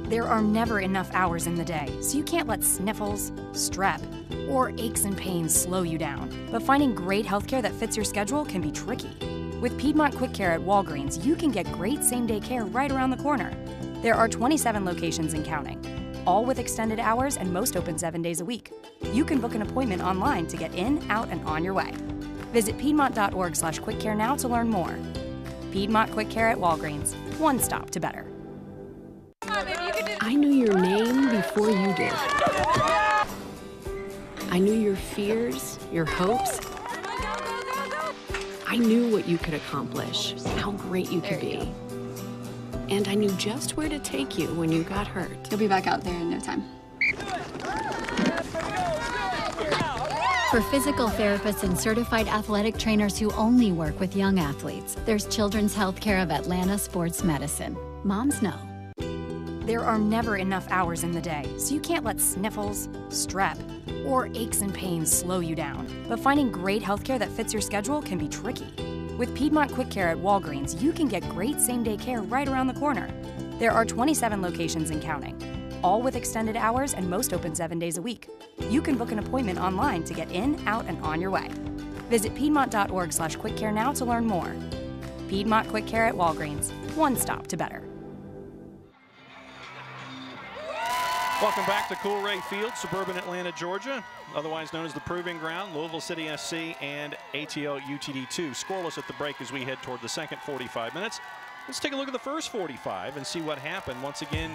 There are never enough hours in the day, so you can't let sniffles, strep, or aches and pains slow you down. But finding great healthcare that fits your schedule can be tricky. With Piedmont Quick Care at Walgreens, you can get great same-day care right around the corner. There are 27 locations and counting, all with extended hours and most open 7 days a week. You can book an appointment online to get in, out, and on your way. Visit piedmont.org/quickcare now to learn more. Piedmont Quick Care at Walgreens, one stop to better. I knew your name before you did. I knew your fears, your hopes. I knew what you could accomplish, how great you could be. And I knew just where to take you when you got hurt. You'll be back out there in no time. For physical therapists and certified athletic trainers who only work with young athletes, there's Children's Healthcare of Atlanta Sports Medicine. Moms know. There are never enough hours in the day, so you can't let sniffles, strep, or aches and pains slow you down. But finding great healthcare that fits your schedule can be tricky. With Piedmont Quick Care at Walgreens, you can get great same-day care right around the corner. There are 27 locations and counting, all with extended hours and most open 7 days a week. You can book an appointment online to get in, out, and on your way. Visit piedmont.org/quickcare now to learn more. Piedmont Quick Care at Walgreens, one stop to better. Welcome back to Coolray Field, suburban Atlanta, Georgia, otherwise known as the Proving Ground. Louisville City SC and ATL UTD 2 scoreless at the break as we head toward the second 45 minutes. Let's take a look at the first 45 and see what happened. Once again,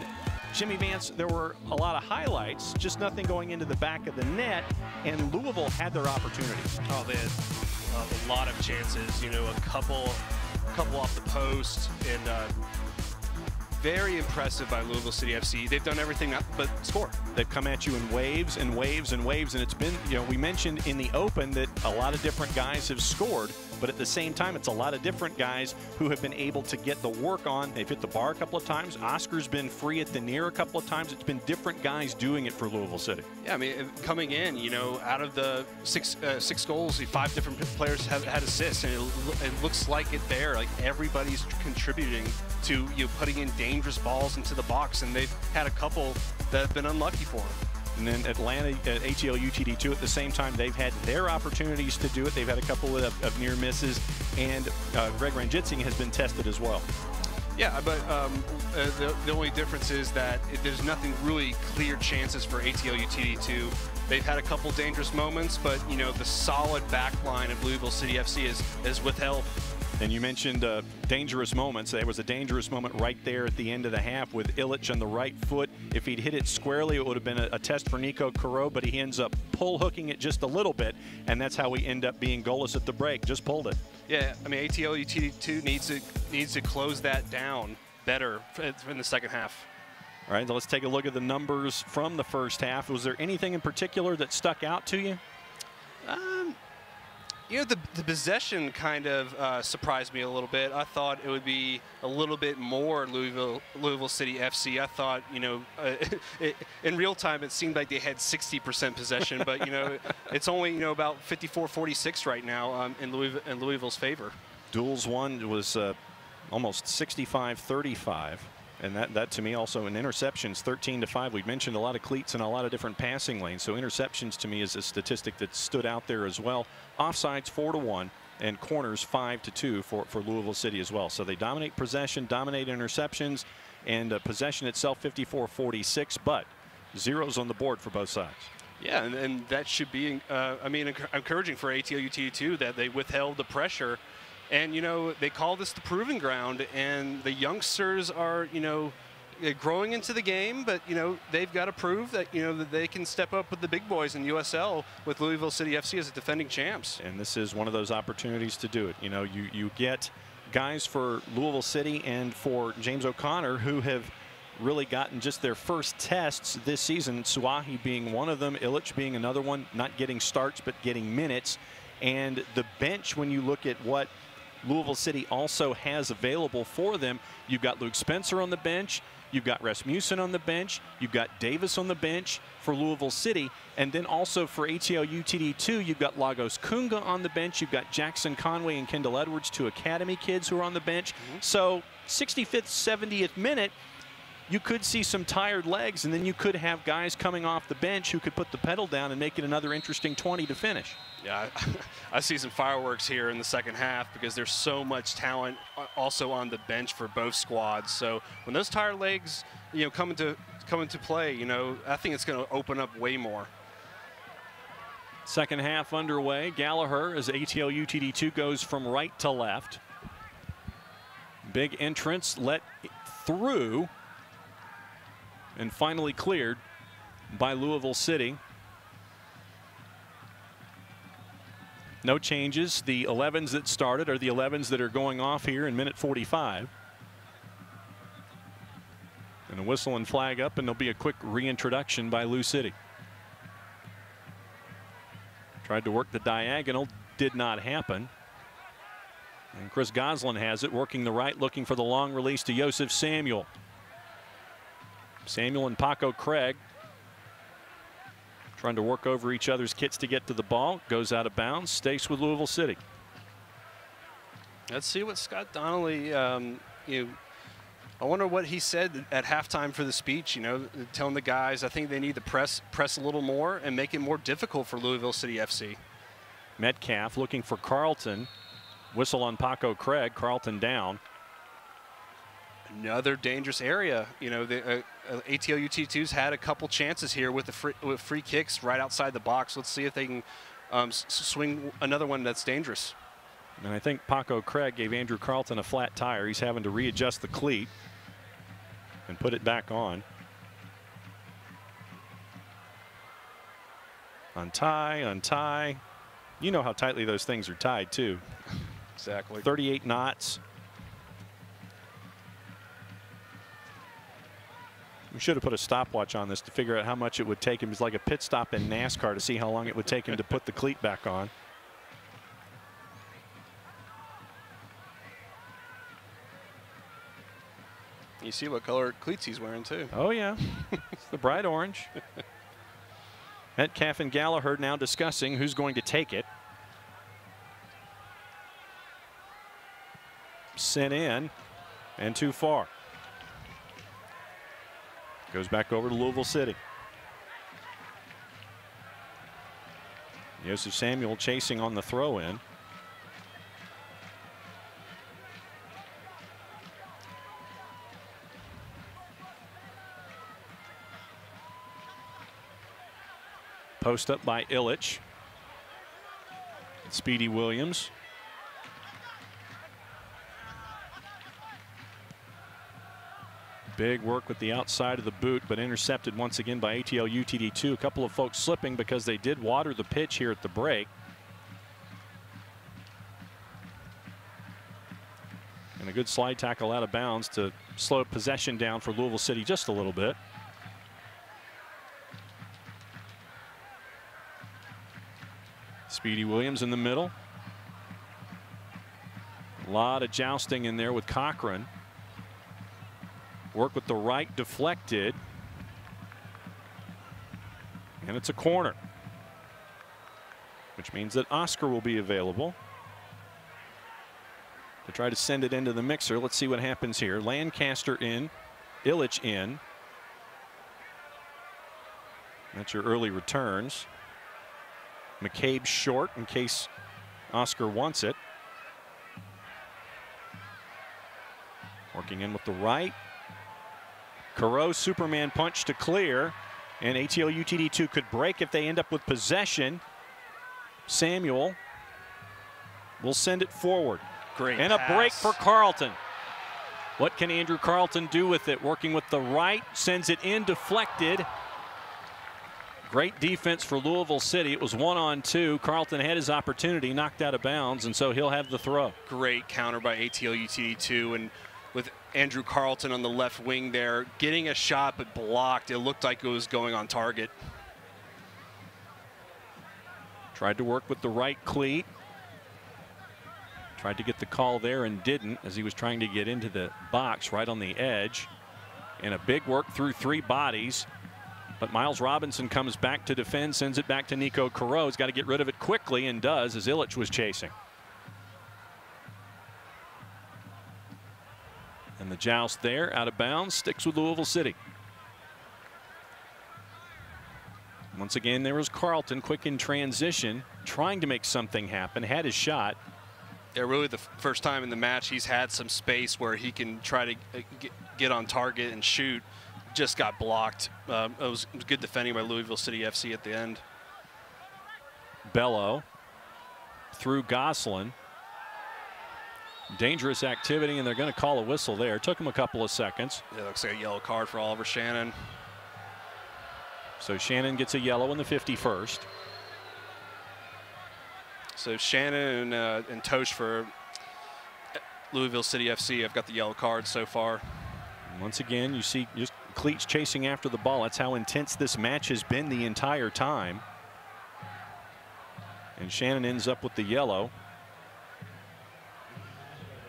Jimmy Vance, there were a lot of highlights, just nothing going into the back of the net, and Louisville had their opportunities. Oh, they had a lot of chances, you know, a couple off the post, and very impressive by Louisville City FC. They've done everything but score. They've come at you in waves and waves and waves, and it's been, you know, we mentioned in the open that a lot of different guys have scored, but at the same time, it's a lot of different guys who have been able to get the work on. They've hit the bar a couple of times. Oscar's been free at the near a couple of times. It's been different guys doing it for Louisville City. Yeah, I mean, coming in, you know, out of the six goals, 5 different players have had assists, and it looks like it there. Like everybody's contributing to, you know, putting in dangerous balls into the box, and they've had a couple that have been unlucky for them. And then Atlanta at ATL UTD2 at the same time, they've had their opportunities to do it. They've had a couple of near misses, and Greg Ranjitsing has been tested as well. Yeah, but the only difference is that there's nothing really clear chances for ATL UTD2. They've had a couple dangerous moments, but, you know, the solid back line of Louisville City FC is withheld. And you mentioned dangerous moments. There was a dangerous moment right there at the end of the half with Illich on the right foot. If he'd hit it squarely, it would have been a test for Nico Caro, but he ends up pull hooking it just a little bit, and that's how we end up being goalless at the break. Just pulled it. Yeah, I mean, ATL UTD2 needs to close that down better in the second half. All right, let's take a look at the numbers from the first half. Was there anything in particular that stuck out to you? You know, the possession kind of surprised me a little bit. I thought it would be a little bit more Louisville City FC. I thought, you know, in real time it seemed like they had 60% possession, but, you know, it's only, you know, about 54-46 right now in Louisville's favor. Duels won was almost 65-35. And that to me also in interceptions 13-5. We've mentioned a lot of cleats and a lot of different passing lanes. So interceptions to me is a statistic that stood out there as well. Offsides 4-1 and corners 5-2 for Louisville City as well. So they dominate possession, dominate interceptions, and possession itself 54-46, but zeros on the board for both sides. Yeah, and that should be, I mean, encouraging for ATL UTD2 that they withheld the pressure. And, you know, they call this the proving ground, and the youngsters are, you know, growing into the game, but, you know, they've got to prove that, you know, that they can step up with the big boys in USL with Louisville City FC as the defending champs. And this is one of those opportunities to do it. You know, you get guys for Louisville City and for James O'Connor who have really gotten just their first tests this season, Suahi being one of them, Illich being another one, not getting starts but getting minutes. And the bench, when you look at what Louisville City also has available for them, you've got Luke Spencer on the bench, you've got Rasmussen on the bench, you've got Davis on the bench for Louisville City, and then also for ATL UTD2, you've got Lagos Kunga on the bench, you've got Jackson Conway and Kendall Edwards, 2 academy kids who are on the bench. So 65th, 70th minute, you could see some tired legs, and then you could have guys coming off the bench who could put the pedal down and make it another interesting 20 to finish. Yeah, I see some fireworks here in the second half because there's so much talent also on the bench for both squads. So when those tired legs, you know, come into play, you know, I think it's going to open up way more. Second half underway. Gallagher as ATL UTD2 goes from right to left. Big entrance let through and finally cleared by Louisville City. No changes. The 11s that started are the 11s that are going off here in minute 45. And a whistle and flag up, and there'll be a quick reintroduction by Lou City. Tried to work the diagonal, did not happen. And Chris Goslin has it, working the right, looking for the long release to Joseph Samuel. Samuel and Paco Craig trying to work over each other's kits to get to the ball. Goes out of bounds, stays with Louisville City. Let's see what Scott Donnelly, I wonder what he said at halftime for the speech, you know, telling the guys I think they need to press a little more and make it more difficult for Louisville City FC. Metcalf looking for Carlton. Whistle on Paco Craig. Carlton down. Another dangerous area. You know, the ATL UT2's had a couple chances here with the free kicks right outside the box. Let's see if they can swing another one that's dangerous. And I think Paco Craig gave Andrew Carlton a flat tire. He's having to readjust the cleat and put it back on. Untie, untie. You know how tightly those things are tied too. Exactly. 38 knots. We should have put a stopwatch on this to figure out how much it would take him. It's like a pit stop in NASCAR to see how long it would take him to put the cleat back on. You see what color cleats he's wearing too. Oh yeah, it's the bright orange. Metcalf and Gallagher now discussing who's going to take it. Sent in and too far. Goes back over to Louisville City. Joseph Samuel chasing on the throw in. Post up by Illich. Speedy Williams. Big work with the outside of the boot, but intercepted once again by ATL UTD2. A couple of folks slipping because they did water the pitch here at the break. And a good slide tackle out of bounds to slow possession down for Louisville City just a little bit. Speedy Williams in the middle. A lot of jousting in there with Cochran. Work with the right, deflected. And it's a corner, which means that Oscar will be available to try to send it into the mixer. Let's see what happens here. Lancaster in, Illich in. That's your early returns. McCabe short in case Oscar wants it. Working in with the right. Careau Superman punch to clear, and ATL UTD2 could break if they end up with possession. Samuel will send it forward. Great and pass. A break for Carlton. What can Andrew Carlton do with it? Working with the right, sends it in, deflected. Great defense for Louisville City. It was 1-on-2. Carlton had his opportunity, knocked out of bounds, and so he'll have the throw. Great counter by ATL UTD2, and with Andrew Carlton on the left wing there, getting a shot but blocked. It looked like it was going on target. Tried to work with the right cleat. Tried to get the call there and didn't, as he was trying to get into the box right on the edge. And a big work through three bodies. But Miles Robinson comes back to defend, sends it back to Nico Careau. He's got to get rid of it quickly, and does, as Illich was chasing. And the joust there, out of bounds, sticks with Louisville City. Once again, there was Carlton, quick in transition, trying to make something happen, had his shot. Yeah, really the first time in the match he's had some space where he can try to get on target and shoot. Just got blocked. It was good defending by Louisville City FC at the end. Bello through Gosselin. Dangerous activity, and they're going to call a whistle there. Took him a couple of seconds. Yeah, looks like a yellow card for Oliver Shannon. So Shannon gets a yellow in the 51st. So Shannon and Tosh for Louisville City FC have got the yellow card so far. Once again, you see just cleats chasing after the ball. That's how intense this match has been the entire time. And Shannon ends up with the yellow.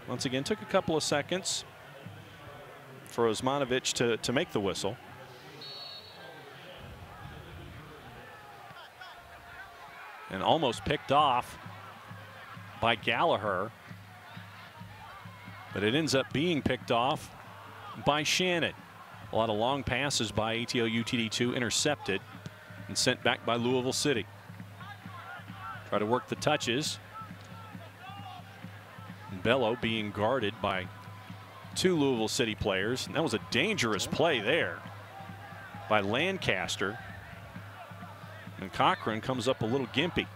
Once again, took a couple of seconds for Osmanovic to make the whistle. And almost picked off by Gallagher. But it ends up being picked off by Shannon. A lot of long passes by ATL UTD2, intercepted and sent back by Louisville City. Try to work the touches. Bello being guarded by two Louisville City players. And that was a dangerous play there by Lancaster. And Cochran comes up a little gimpy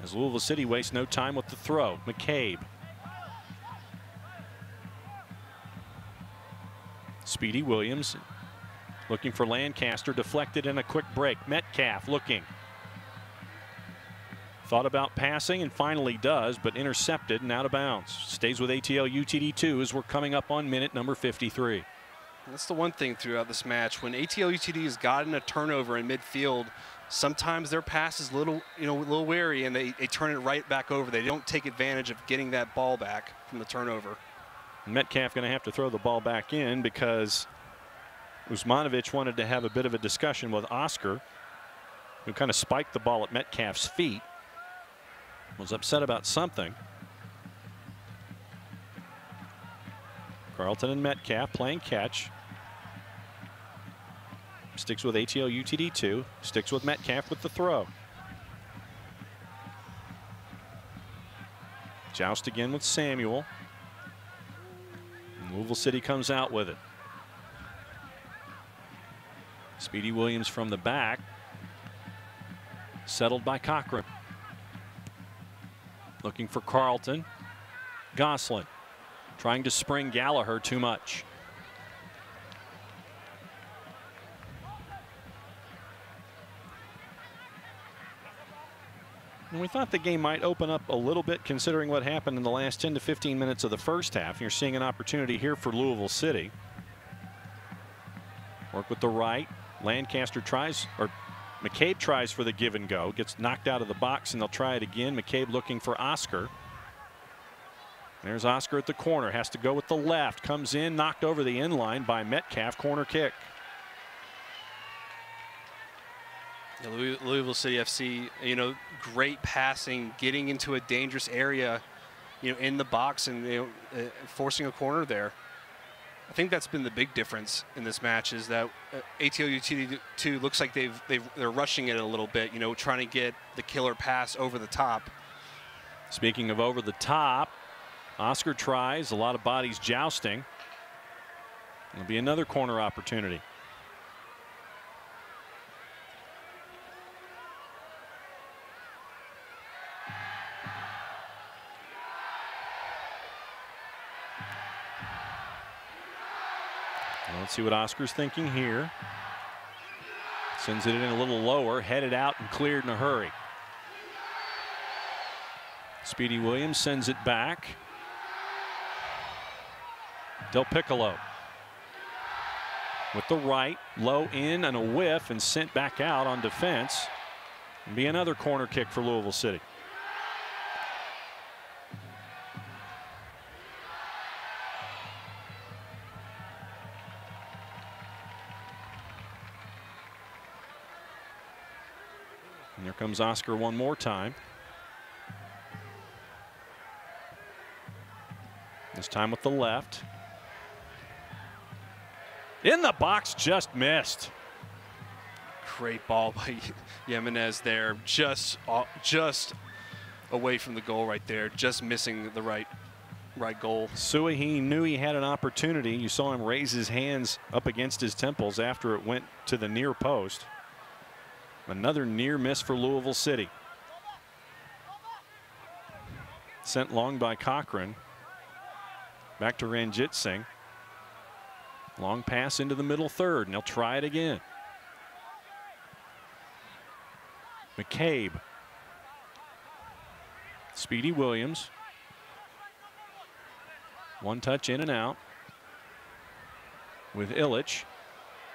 as Louisville City wastes no time with the throw. McCabe. Speedy Williams looking for Lancaster, deflected in a quick break. Metcalf looking. Thought about passing and finally does, but intercepted and out of bounds. Stays with ATL UTD2 as we're coming up on minute number 53. That's the one thing throughout this match. When ATL-UTD has gotten a turnover in midfield, sometimes their pass is a little wary, and they turn it right back over. They don't take advantage of getting that ball back from the turnover. Metcalf going to have to throw the ball back in because Usmanovic wanted to have a bit of a discussion with Oscar, who kind of spiked the ball at Metcalf's feet. Was upset about something. Carlton and Metcalf playing catch. Sticks with ATL-UTD 2. Sticks with Metcalf with the throw. Joust again with Samuel. And Louisville City comes out with it. Speedy Williams from the back. Settled by Cochran. Looking for Carlton. Gosselin trying to spring Gallagher too much. And we thought the game might open up a little bit considering what happened in the last 10 to 15 minutes of the first half. You're seeing an opportunity here for Louisville City. Work with the right. Lancaster tries, or McCabe tries for the give and go. Gets knocked out of the box, and they'll try it again. McCabe looking for Oscar. There's Oscar at the corner. Has to go with the left. Comes in, knocked over the end line by Metcalf. Corner kick. Louisville City FC, great passing, getting into a dangerous area, in the box, and forcing a corner there. I think that's been the big difference in this match, is that ATL-UTD looks like they're rushing it a little bit, trying to get the killer pass over the top. Speaking of over the top, Oscar tries, a lot of bodies jousting. There'll be another corner opportunity. Let's see what Oscar's thinking here. Sends it in a little lower, headed out and cleared in a hurry. Speedy Williams sends it back. Del Piccolo with the right, low in and a whiff, and sent back out on defense. And be another corner kick for Louisville City. And there comes Oscar one more time. This time with the left. In the box, just missed. Great ball by Jimenez there, just away from the goal right there, just missing the right goal. Suahi knew he had an opportunity. You saw him raise his hands up against his temples after it went to the near post. Another near miss for Louisville City. Sent long by Cochran. Back to Ranjit Singh. Long pass into the middle third, and they'll try it again. McCabe. Speedy Williams. One touch in and out. With Illich.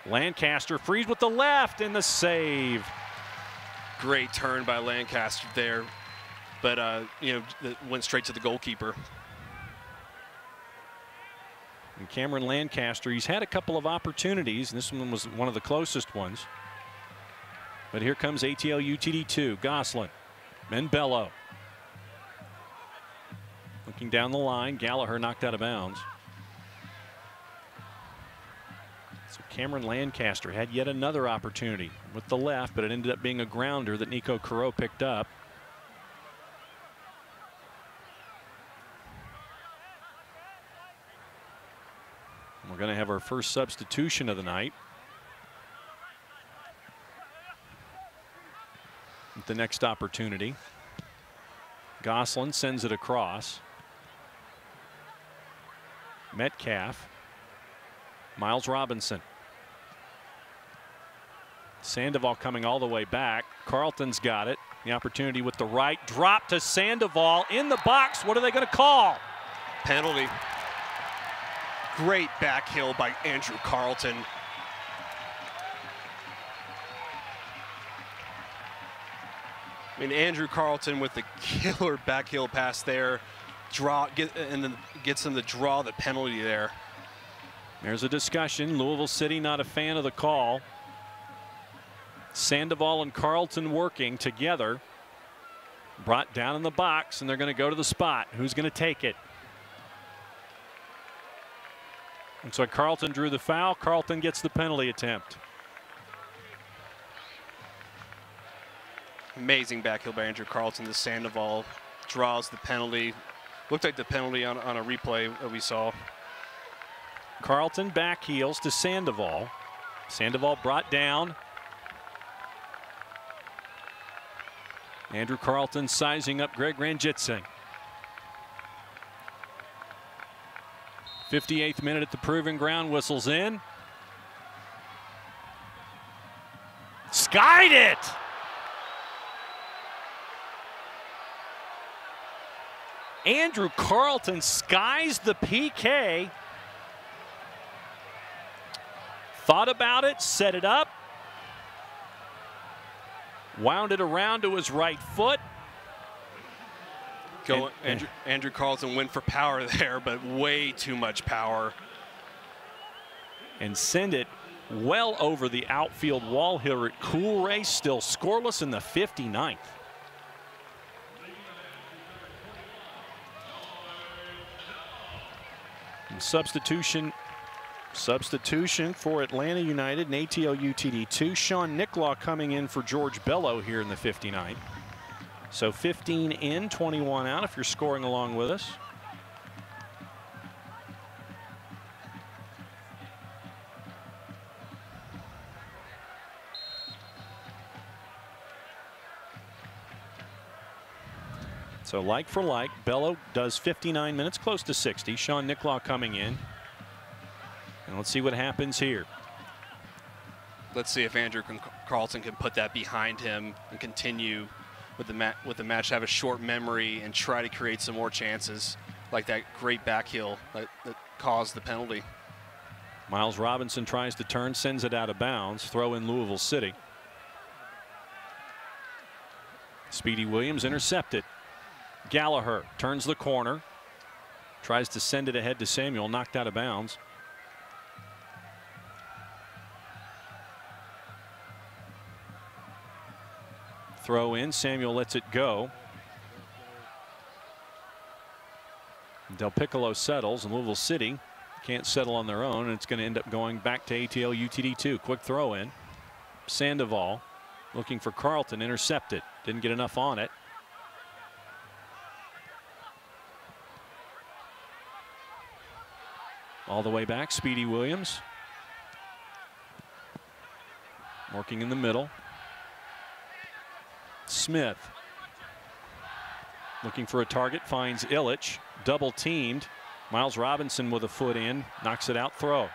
Lancaster frees with the left, and the save. Great turn by Lancaster there, but it went straight to the goalkeeper. And Cameron Lancaster, he's had a couple of opportunities, and this one was one of the closest ones. But here comes ATL-UTD 2. Gosselin. Then Bello. Looking down the line, Gallagher knocked out of bounds. So Cameron Lancaster had yet another opportunity with the left, but it ended up being a grounder that Nico Carreau picked up. We're going to have our first substitution of the night. At the next opportunity. Gosselin sends it across. Metcalf. Miles Robinson. Sandoval coming all the way back. Carlton's got it. The opportunity with the right. Drop to Sandoval in the box. What are they going to call? Penalty. Great back heel by Andrew Carlton. I mean, Andrew Carlton with the killer back heel pass there, and then gets him to draw the penalty there. There's a discussion. Louisville City not a fan of the call. Sandoval and Carlton working together. Brought down in the box, and they're going to go to the spot. Who's going to take it? And so Carlton drew the foul. Carlton gets the penalty attempt. Amazing back heel by Andrew Carlton. The Sandoval draws the penalty. Looked like the penalty on a replay that we saw. Carlton back heels to Sandoval. Sandoval brought down. Andrew Carlton sizing up Greg Ranjitsingh. 58th minute at the Proving Ground, whistles in. Skied it! Andrew Carlton skies the PK. Thought about it, set it up. Wound it around to his right foot. Andrew Carlton went for power there, but way too much power. And send it well over the outfield wall here at Coolray, still scoreless in the 59th. And substitution for Atlanta United and ATL UTD2. Sean Nicklaw coming in for George Bello here in the 59th. So 15 in, 21 out if you're scoring along with us. So like for like, Bello does 59 minutes, close to 60. Sean Nicklaw coming in. And let's see what happens here. Let's see if Andrew Carlton can put that behind him and continue with the match, have a short memory and try to create some more chances, like that great back heel that caused the penalty. Miles Robinson tries to turn, sends it out of bounds. Throw in Louisville City. Speedy Williams intercepted. Gallagher turns the corner, tries to send it ahead to Samuel, knocked out of bounds. Throw in, Samuel lets it go. Del Piccolo settles, and Louisville City can't settle on their own, and it's going to end up going back to ATL UTD2. Quick throw in. Sandoval looking for Carlton, intercepted. Didn't get enough on it. All the way back, Speedy Williams. Working in the middle. Smith looking for a target, finds Illich, double teamed. Miles Robinson with a foot in, knocks it out, throw.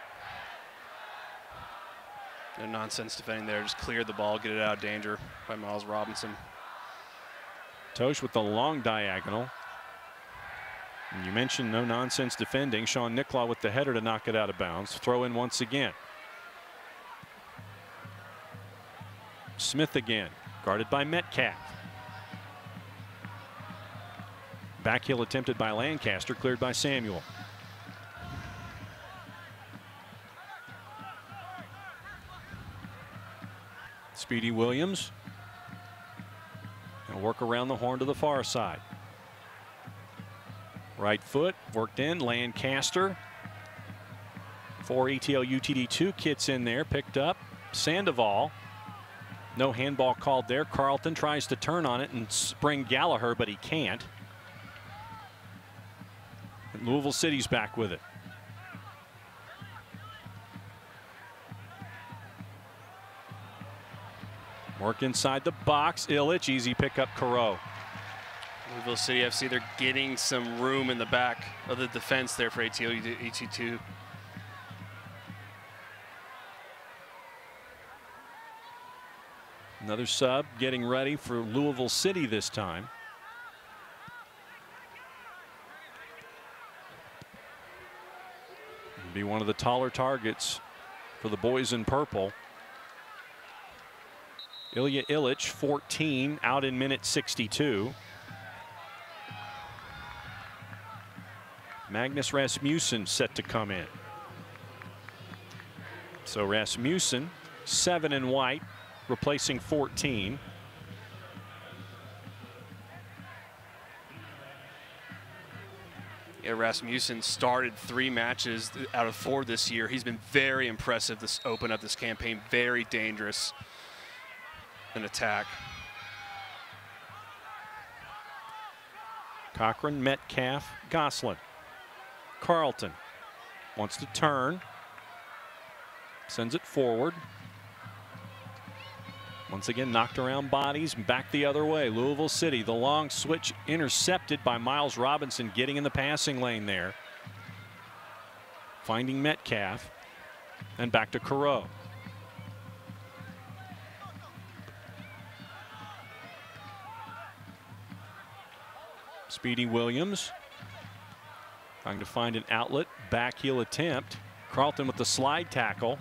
No nonsense defending there, just cleared the ball, get it out of danger by Miles Robinson. Tosh with the long diagonal. And you mentioned no nonsense defending. Sean Nicklaw with the header to knock it out of bounds. Throw in once again. Smith again. Guarded by Metcalf. Back heel attempted by Lancaster, cleared by Samuel. Speedy Williams. And work around the horn to the far side. Right foot worked in. Lancaster. 4 ETL UTD2 kits in there, picked up. Sandoval. No handball called there. Carlton tries to turn on it and spring Gallagher, but he can't. And Louisville City's back with it. Work inside the box. Illich, easy pickup, Caro. Louisville City FC, they're getting some room in the back of the defense there for ATL UTD2. Another sub getting ready for Louisville City this time. Be one of the taller targets for the boys in purple. Ilya Illich, 14, out in minute 62. Magnus Rasmussen set to come in. So Rasmussen, 7 in white, replacing 14. Yeah, Rasmussen started 3 matches out of 4 this year. He's been very impressive this open up this campaign. Very dangerous in attack. Cochran, Metcalf, Gosselin. Carlton wants to turn. Sends it forward. Once again, knocked around bodies, back the other way. Louisville City, the long switch intercepted by Miles Robinson, getting in the passing lane there. Finding Metcalf, and back to Coreau. Speedy Williams trying to find an outlet, back heel attempt. Carlton with the slide tackle.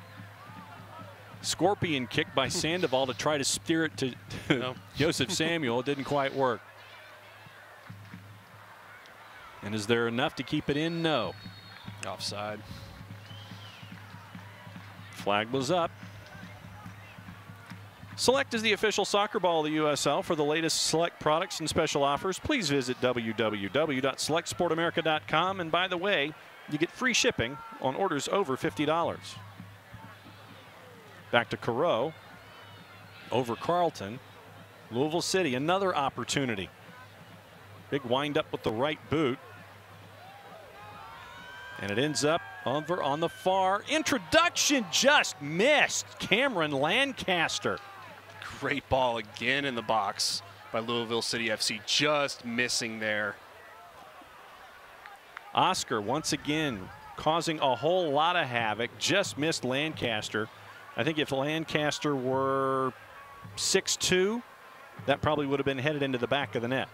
Scorpion kick by Sandoval to try to steer it to Joseph Samuel. It didn't quite work. And is there enough to keep it in? No. Offside. Flag was up. Select is the official soccer ball of the USL. For the latest Select products and special offers, please visit www.selectsportamerica.com. And by the way, you get free shipping on orders over $50. Back to Coreau. Over Carlton. Louisville City, another opportunity. Big wind up with the right boot. And it ends up over on the far. Introduction just missed. Cameron Lancaster. Great ball again in the box by Louisville City FC. Just missing there. Oscar once again causing a whole lot of havoc. Just missed Lancaster. I think if Lancaster were 6'2", that probably would have been headed into the back of the net.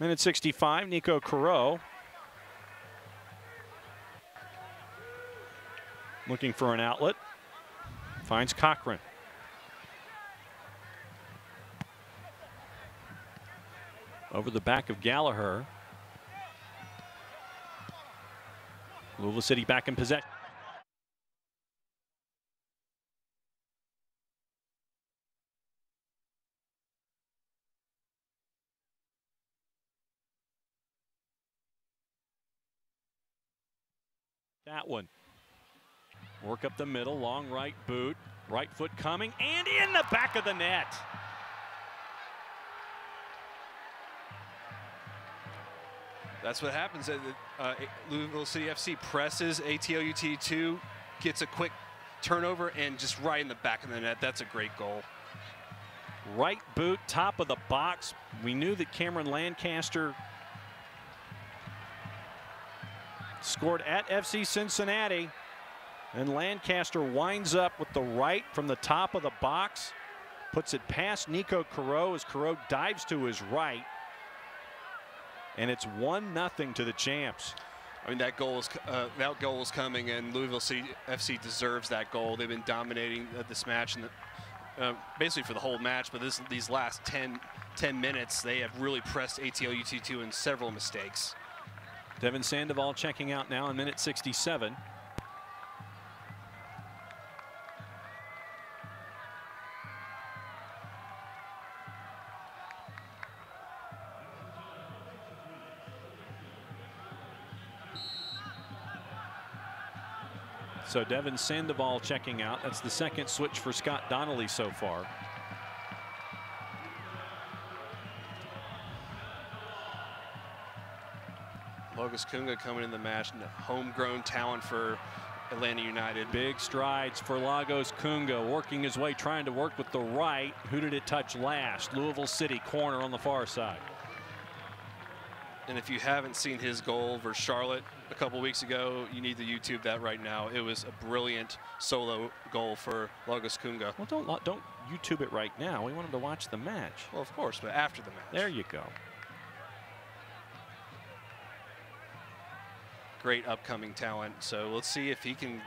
Minute 65, Nico Coreau. Looking for an outlet. Finds Cochran. Over the back of Gallagher. Louisville City back in possession. That one. Work up the middle, long right boot, right foot coming, and in the back of the net. That's what happens. Louisville City FC presses, ATLUT2 gets a quick turnover and just right in the back of the net. That's a great goal. Right boot, top of the box. We knew that Cameron Lancaster scored at FC Cincinnati. And Lancaster winds up with the right from the top of the box. Puts it past Nico Coreau as Coreau dives to his right. And it's 1-0 to the champs. I mean, that goal is coming, and Louisville City FC deserves that goal. They've been dominating this match, and basically for the whole match. But these last 10 minutes, they have really pressed ATLUT2 in several mistakes. Devin Sandoval checking out now in minute 67. So Devin Sandoval checking out. That's the second switch for Scott Donnelly so far. Logos Kunga coming in the match, homegrown talent for Atlanta United. Big strides for Lagos Kunga, working his way, trying to work with the right. Who did it touch last? Louisville City, corner on the far side. And if you haven't seen his goal versus Charlotte a couple weeks ago, you need to YouTube that right now. It was a brilliant solo goal for Logos Kunga. Well, don't YouTube it right now. We want him to watch the match. Well, of course, but after the match. There you go. Great upcoming talent. So let's see if he can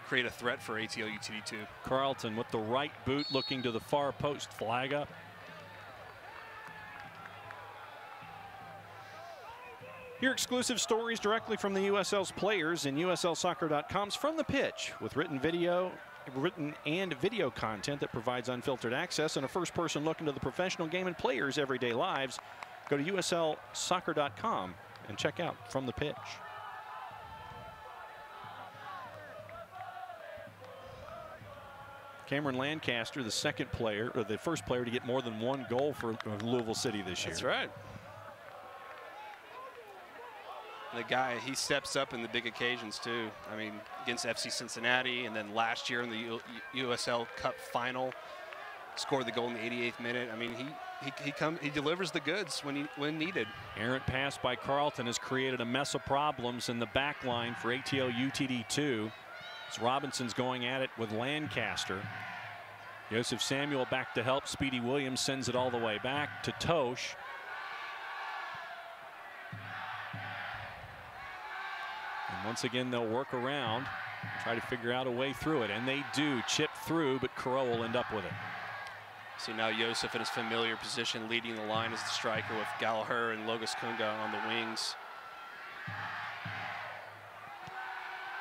create a threat for ATL UTD2. Carlton with the right boot looking to the far post. Flag up. Hear exclusive stories directly from the USL's players in USLsoccer.com's From the Pitch, with written and video content that provides unfiltered access and a first-person look into the professional game and players' everyday lives. Go to USLsoccer.com and check out From the Pitch. Cameron Lancaster, the second player, or the first player to get more than one goal for Louisville City this year. That's right. The guy, he steps up in the big occasions too. I mean, against FC Cincinnati, and then last year in the USL Cup final, scored the goal in the 88th minute. I mean, he delivers the goods when needed. Errant pass by Carlton has created a mess of problems in the back line for ATL UTD2. As Robinson's going at it with Lancaster. Joseph Samuel back to help. Speedy Williams sends it all the way back to Tosh. And once again, they'll work around, try to figure out a way through it. And they do. Chip through, but Corot will end up with it. See now Joseph in his familiar position, leading the line as the striker with Gallagher and Logos Kunga on the wings.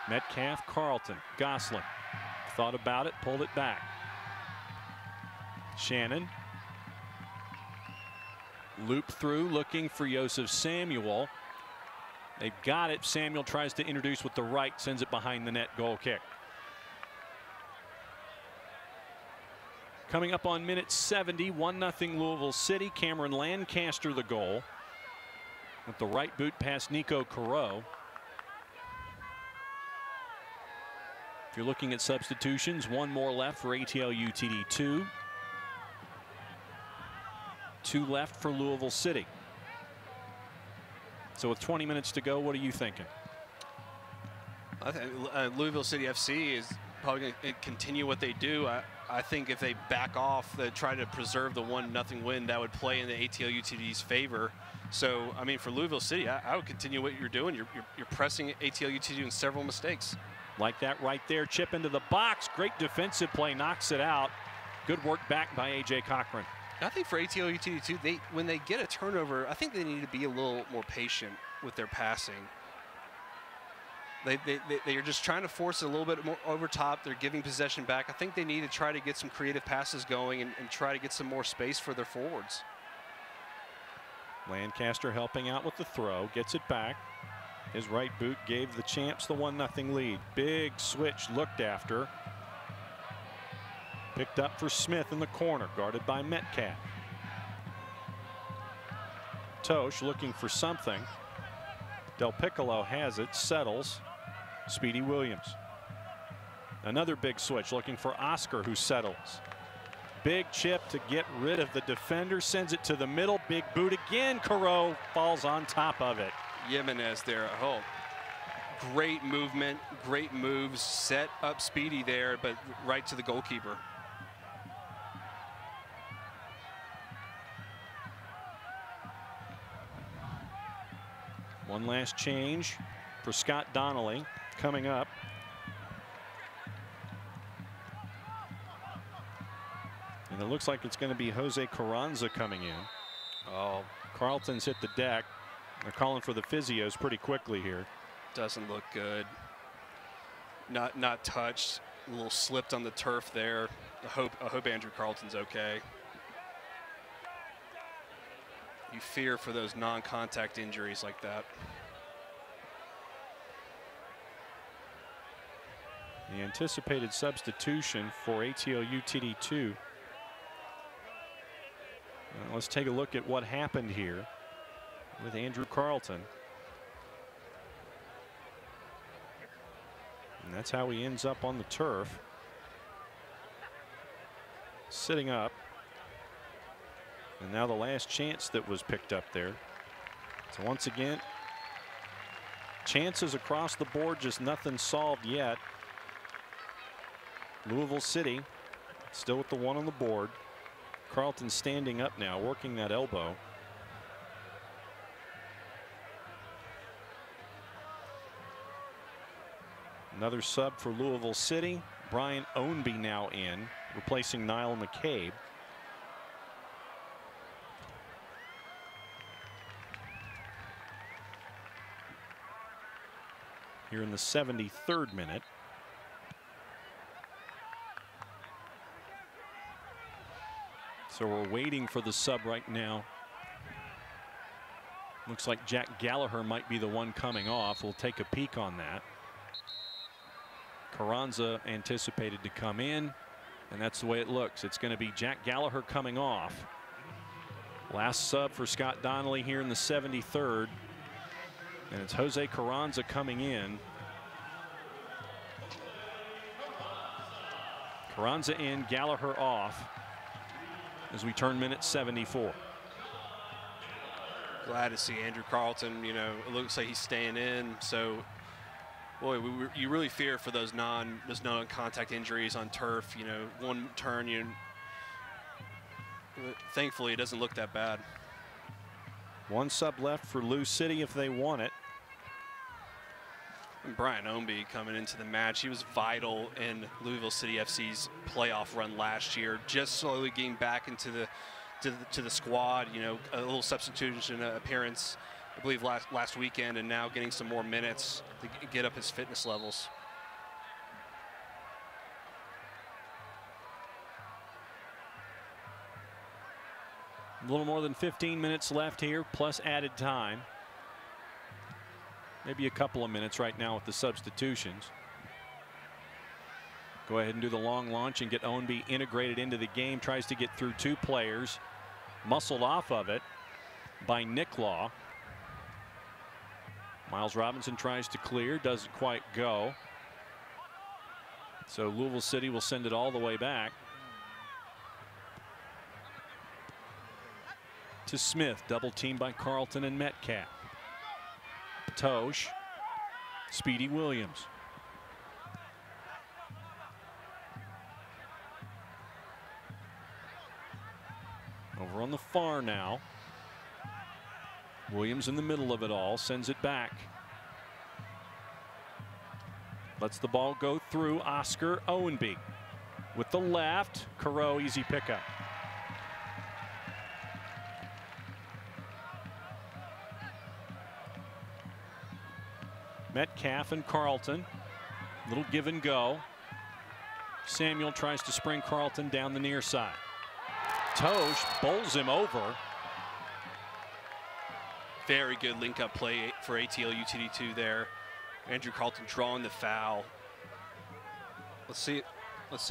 Metcalf, Carlton, Gosling. Thought about it, pulled it back. Shannon. Loop through, looking for Joseph Samuel. They've got it. Samuel tries to introduce with the right, sends it behind the net, goal kick. Coming up on minute 70, 1-0 Louisville City. Cameron Lancaster the goal. With the right boot past Nico Corot. If you're looking at substitutions, one more left for ATL UTD2. 2 left for Louisville City. So with 20 minutes to go, what are you thinking? I think Louisville City FC is probably going to continue what they do. I think if they back off, they try to preserve the 1-0 win, that would play in the ATL UTD's favor. So, I mean, for Louisville City, I would continue what you're doing. You're pressing ATL UTD in several mistakes. Like that right there, chip into the box. Great defensive play, knocks it out. Good work back by A.J. Cochran. I think for ATL UTD2, when they get a turnover, I think they need to be a little more patient with their passing. They are just trying to force it a little bit more over top. They're giving possession back. I think they need to try to get some creative passes going and try to get some more space for their forwards. Lancaster helping out with the throw, gets it back. His right boot gave the champs the 1-0 lead. Big switch looked after. Picked up for Smith in the corner, guarded by Metcalf. Tosh looking for something. Del Piccolo has it, settles. Speedy Williams. Another big switch, looking for Oscar, who settles. Big chip to get rid of the defender, sends it to the middle. Big boot again. Corot falls on top of it. Jimenez there. Oh, great movement, great moves, set up Speedy there, but right to the goalkeeper. One last change for Scott Donnelly coming up. And it looks like it's going to be Jose Carranza coming in. Oh, Carlton's hit the deck. They're calling for the physios pretty quickly here. Doesn't look good. Not touched. A little slipped on the turf there. I hope Andrew Carlton's okay. You fear for those non-contact injuries like that. The anticipated substitution for ATL UTD2. Let's take a look at what happened here with Andrew Carlton. And that's how he ends up on the turf. Sitting up. And now the last chance that was picked up there. So once again, chances across the board, just nothing solved yet. Louisville City still with the one on the board. Carleton standing up now, working that elbow. Another sub for Louisville City. Brian Ownby now in, replacing Niall McCabe. Here in the 73rd minute. So we're waiting for the sub right now. Looks like Jack Gallagher might be the one coming off. We'll take a peek on that. Carranza anticipated to come in, and that's the way it looks. It's going to be Jack Gallagher coming off. Last sub for Scott Donnelly here in the 73rd. And it's Jose Carranza coming in. Carranza in, Gallagher off as we turn minute 74. Glad to see Andrew Carleton. You know, it looks like he's staying in. So, boy, you really fear for those non-contact injuries on turf. You know, one turn, thankfully it doesn't look that bad. One sub left for Lou City if they want it. And Brian Ownby coming into the match, he was vital in Louisville City FC's playoff run last year, just slowly getting back into the squad. You know, a little substitution appearance, I believe last weekend, and now getting some more minutes to get up his fitness levels. A little more than 15 minutes left here, plus added time. Maybe a couple of minutes right now with the substitutions. Go ahead and do the long launch and get Ownby integrated into the game. Tries to get through two players. Muscled off of it by Nick Law. Miles Robinson tries to clear, doesn't quite go. So Louisville City will send it all the way back to Smith. Double teamed by Carleton and Metcalf. Tosh, Speedy Williams. Over on the far now. Williams in the middle of it all, sends it back. Lets the ball go through. Oscar Ownby with the left. Careau, easy pickup. Metcalf and Carleton. Little give and go. Samuel tries to spring Carleton down the near side. Tosh bowls him over. Very good link-up play for ATL UTD2 there. Andrew Carleton drawing the foul. Let's see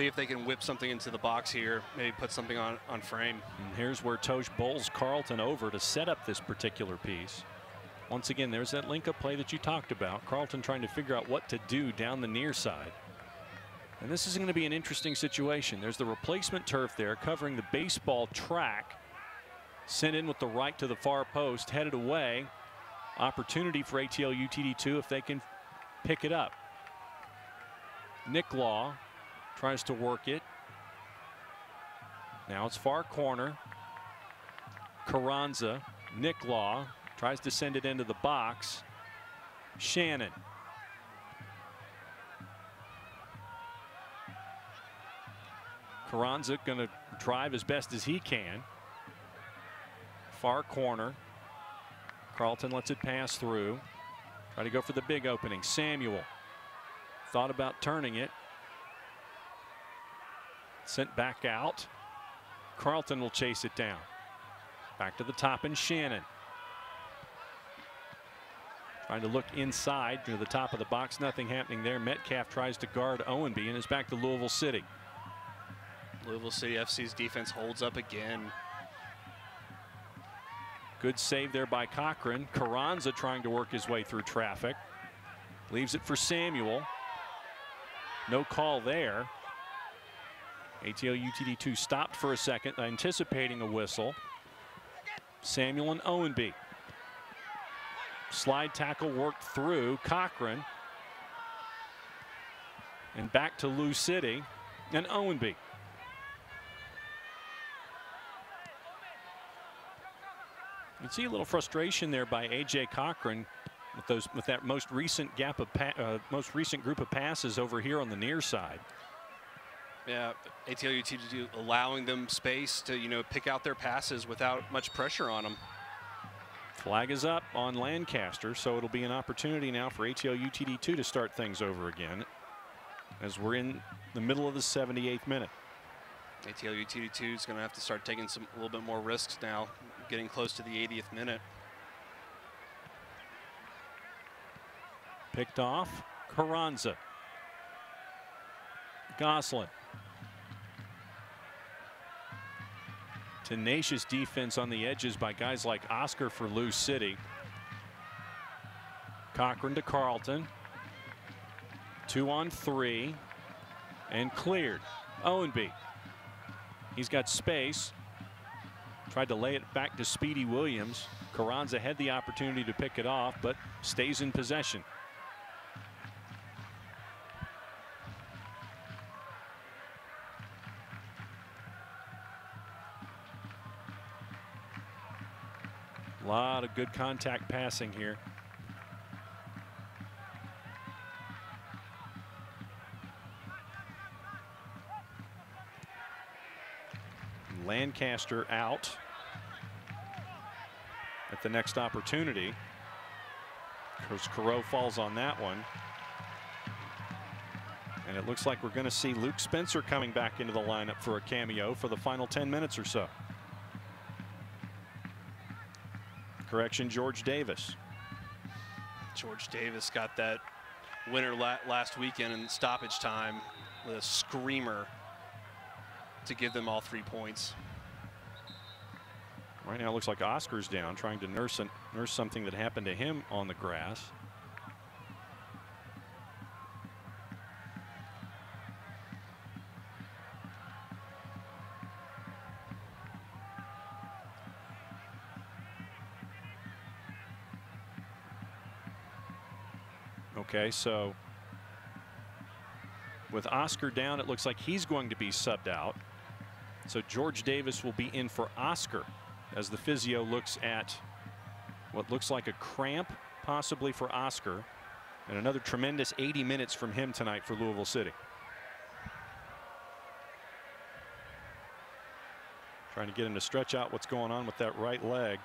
if they can whip something into the box here. Maybe put something on frame. And here's where Tosh bowls Carleton over to set up this particular piece. Once again, there's that link-up play that you talked about. Carleton trying to figure out what to do down the near side. And this is going to be an interesting situation. There's the replacement turf there covering the baseball track. Sent in with the right to the far post, headed away. Opportunity for ATL UTD2 if they can pick it up. Nick Law tries to work it. Now it's far corner. Carranza, Nick Law tries to send it into the box. Shannon. Carranza going to drive as best as he can. Far corner. Carleton lets it pass through. Try to go for the big opening. Samuel thought about turning it. Sent back out. Carleton will chase it down. Back to the top and Shannon. Trying to look inside to the top of the box. Nothing happening there. Metcalf tries to guard Ownby and is back to Louisville City. Louisville City FC's defense holds up again. Good save there by Cochran. Carranza trying to work his way through traffic. Leaves it for Samuel. No call there. ATL UTD2 stopped for a second, anticipating a whistle. Samuel and Ownby. Slide tackle worked through Cochran. And back to Lou City and Owenby. You can see a little frustration there by A.J. Cochran with that most recent group of passes over here on the near side. Yeah, ATL UTD allowing them space to, you know, pick out their passes without much pressure on them. Flag is up on Lancaster, so it'll be an opportunity now for ATL UTD2 to start things over again as we're in the middle of the 78th minute. ATL UTD2 is going to have to start taking a little bit more risks now, getting close to the 80th minute. Picked off, Carranza. Goslin. Tenacious defense on the edges by guys like Oscar for Lou City. Cochran to Carlton. 2-on-3 and cleared. Owenby. He's got space. Tried to lay it back to Speedy Williams. Carranza had the opportunity to pick it off, but stays in possession. A lot of good contact passing here. Lancaster out at the next opportunity because Carew falls on that one. And it looks like we're going to see Luke Spencer coming back into the lineup for a cameo for the final 10 minutes or so. Correction, George Davis. George Davis got that winner last weekend in stoppage time with a screamer to give them all 3 points. Right now it looks like Oscar's down, trying to nurse something that happened to him on the grass. Okay, so with Oscar down, it looks like he's going to be subbed out. So George Davis will be in for Oscar as the physio looks at what looks like a cramp possibly for Oscar, and another tremendous 80 minutes from him tonight for Louisville City. Trying to get him to stretch out what's going on with that right leg.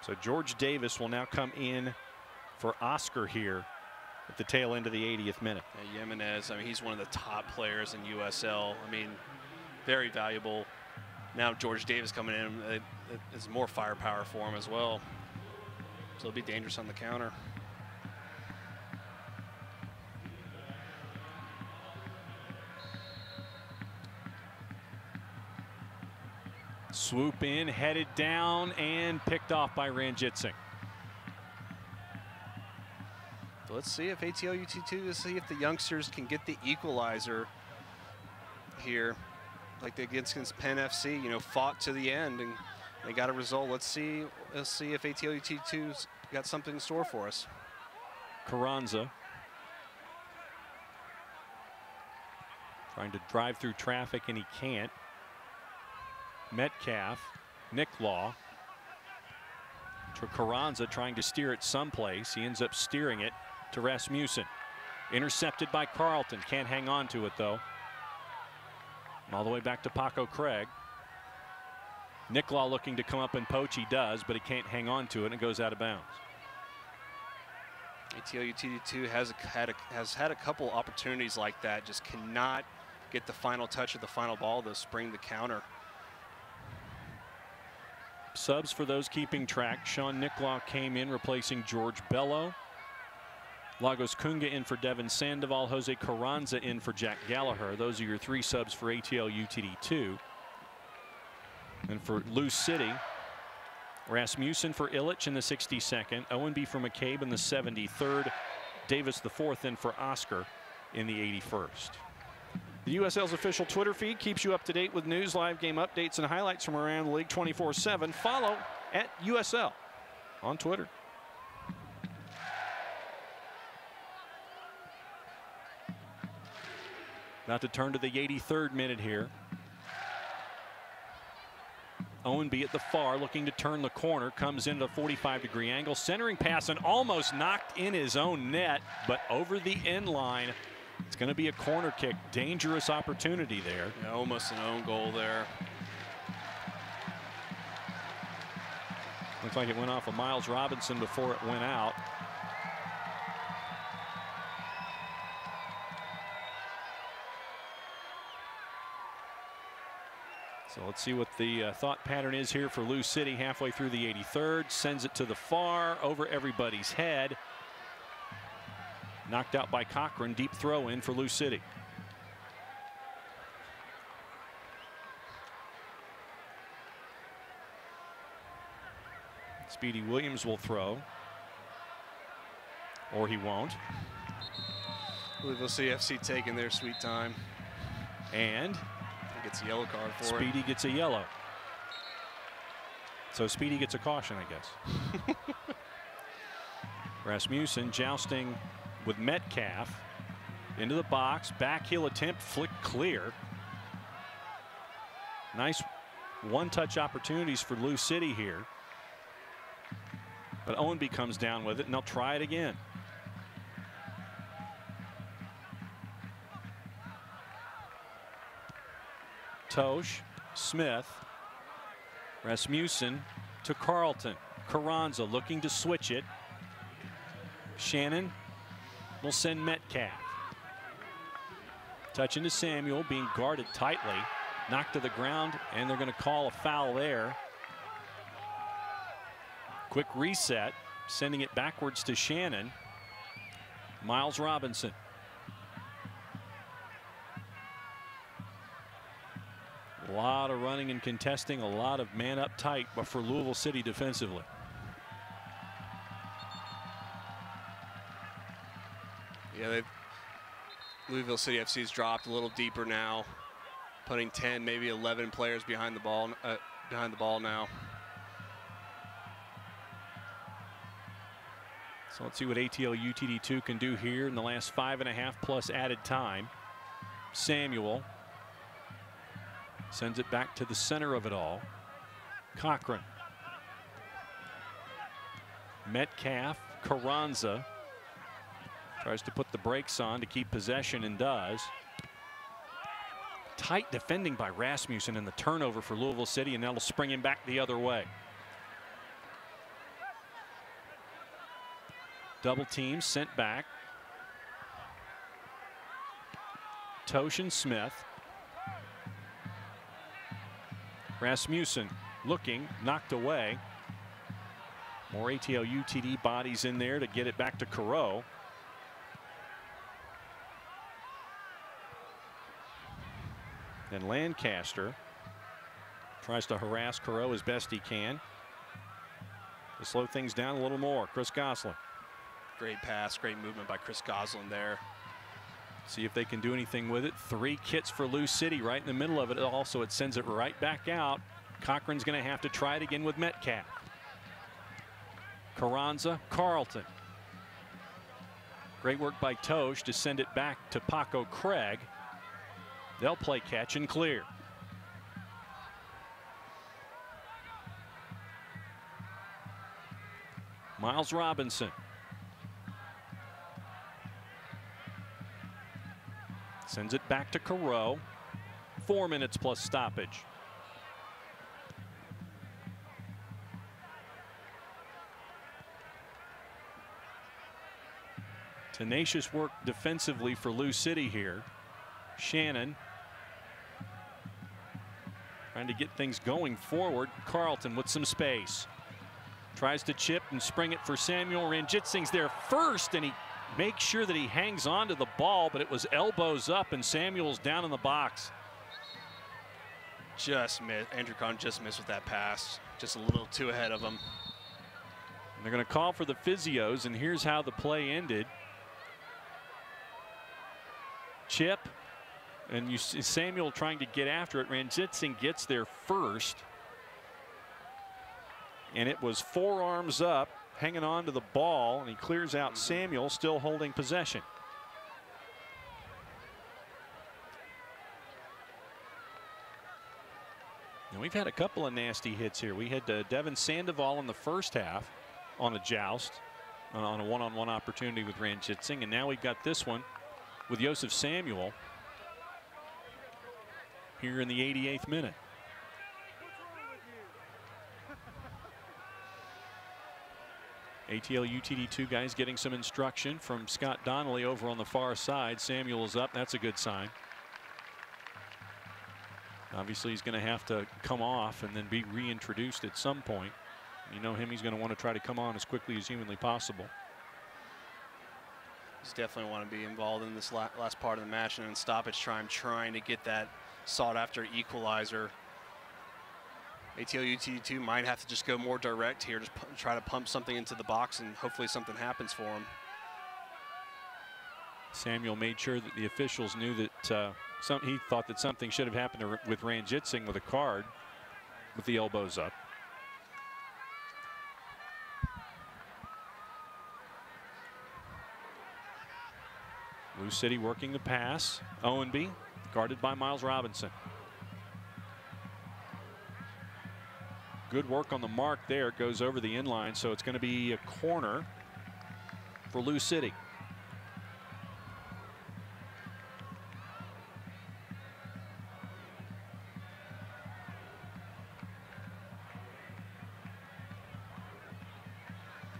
So George Davis will now come in for Oscar here at the tail end of the 80th minute. Yeah, Jimenez, I mean, he's one of the top players in USL. I mean, very valuable. Now George Davis coming in, it's more firepower for him as well. So it'll be dangerous on the counter. Swoop in, headed down, and picked off by Ranjitsingh. Let's see if ATL UT2, see if the youngsters can get the equalizer here, like they did against Penn FC. You know, fought to the end and they got a result. Let's see if ATL UT2's got something in store for us. Carranza trying to drive through traffic and he can't. Metcalf, Nick Law to Carranza, trying to steer it someplace. He ends up steering it to Rasmussen. Intercepted by Carlton. Can't hang on to it though. All the way back to Paco Craig. Nick Law looking to come up and poach. He does, but he can't hang on to it and it goes out of bounds. ATL UT2 has had a couple opportunities like that, just cannot get the final touch of the final ball to spring the counter. Subs for those keeping track. Sean Nicklaw came in replacing George Bello. Lagos Kunga in for Devin Sandoval. Jose Carranza in for Jack Gallagher. Those are your 3 subs for ATL UTD2. And for Lou City, Rasmussen for Illich in the 62nd. Owenby for McCabe in the 73rd. Davis the 4th in for Oscar in the 81st. The USL's official Twitter feed keeps you up to date with news, live game updates, and highlights from around the league 24/7. Follow at USL on Twitter. About to turn to the 83rd minute here. Owenby at the far, looking to turn the corner, comes into a 45-degree angle, centering pass and almost knocked in his own net, but over the end line. It's going to be a corner kick. Dangerous opportunity there. Yeah, almost an own goal there. Looks like it went off of Miles Robinson before it went out. So let's see what the thought pattern is here for Lou City. Halfway through the 83rd, sends it to the far, over everybody's head. Knocked out by Cochran. Deep throw in for Lou City. Speedy Williams will throw. Or he won't. Louisville CFC taking their sweet time. And gets a yellow card for it. Speedy gets a yellow. So Speedy gets a caution, I guess. Rasmussen jousting with Metcalf into the box. Back heel attempt, flick clear. Nice one-touch opportunities for Lou City here. But Owenby comes down with it, and they'll try it again. Tosh, Smith, Rasmussen to Carlton. Carranza looking to switch it. Shannon will send Metcalf. Touch into Samuel, being guarded tightly. Knocked to the ground, and they're going to call a foul there. Quick reset, sending it backwards to Shannon. Miles Robinson. A lot of running and contesting, a lot of man up tight, but for Louisville City defensively. Yeah, Louisville City FC's dropped a little deeper now, putting 10, maybe 11 players behind the ball now. So let's see what ATL UTD2 can do here in the last 5.5 plus added time. Samuel sends it back to the center of it all. Cochran. Metcalf, Carranza tries to put the brakes on to keep possession and does. Tight defending by Rasmussen and the turnover for Louisville City, and that'll spring him back the other way. Double team sent back. Tosh and Smith. Rasmussen looking, knocked away. More ATL UTD bodies in there to get it back to Carreau. And Lancaster tries to harass Carreau as best he can to slow things down a little more. Chris Goslin. Great pass, great movement by Chris Goslin there. See if they can do anything with it. 3 kits for Lou City right in the middle of it. Also, it sends it right back out. Cochran's going to have to try it again with Metcalf. Carranza, Carlton. Great work by Tosh to send it back to Paco Craig. They'll play catch and clear. Miles Robinson. Sends it back to Carreau. 4 minutes plus stoppage. Tenacious work defensively for Lou City here. Shannon trying to get things going forward. Carlton with some space. Tries to chip and spring it for Samuel. Ranjitsing's there first, and he makes sure that he hangs on to the ball, but it was elbows up, and Samuel's down in the box. Just missed. Andrew Kahn just missed with that pass. Just a little too ahead of him. And they're going to call for the physios, and here's how the play ended. Chip, and you see Samuel trying to get after it. Ranjitsing gets there first. And it was forearms up, hanging on to the ball, and he clears out Samuel, still holding possession. We've had a couple of nasty hits here. We had Devin Sandoval in the first half on a joust, on a one-on-one opportunity with Ranjitsingh, and now we've got this one with Josef Samuel here in the 88th minute. ATL UTD2 guys getting some instruction from Scott Donnelly over on the far side. Samuel's up. That's a good sign. Obviously, he's going to have to come off and then be reintroduced at some point. You know him, he's going to want to try to come on as quickly as humanly possible. He's definitely want to be involved in this last part of the match, and in stoppage time trying to get that sought-after equalizer. ATL UTD2 might have to just go more direct here, just try to pump something into the box, and hopefully something happens for him. Samuel made sure that the officials knew that he thought that something should have happened with Ranjitsingh with a card with the elbows up. Lou City working the pass. Owenby guarded by Miles Robinson. Good work on the mark there. It goes over the inline, so it's going to be a corner for Lou City.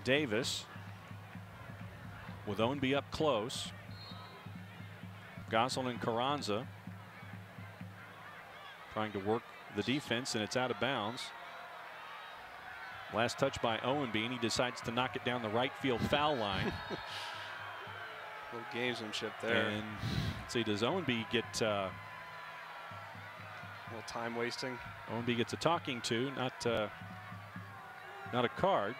Davis with Owenby up close. Gosselin and Carranza trying to work the defense, and it's out of bounds. Last touch by Owenby, and he decides to knock it down the right field foul line. Little gamesmanship there. And let's see, does Owenby get a little time wasting? Owenby gets a talking to, not a card.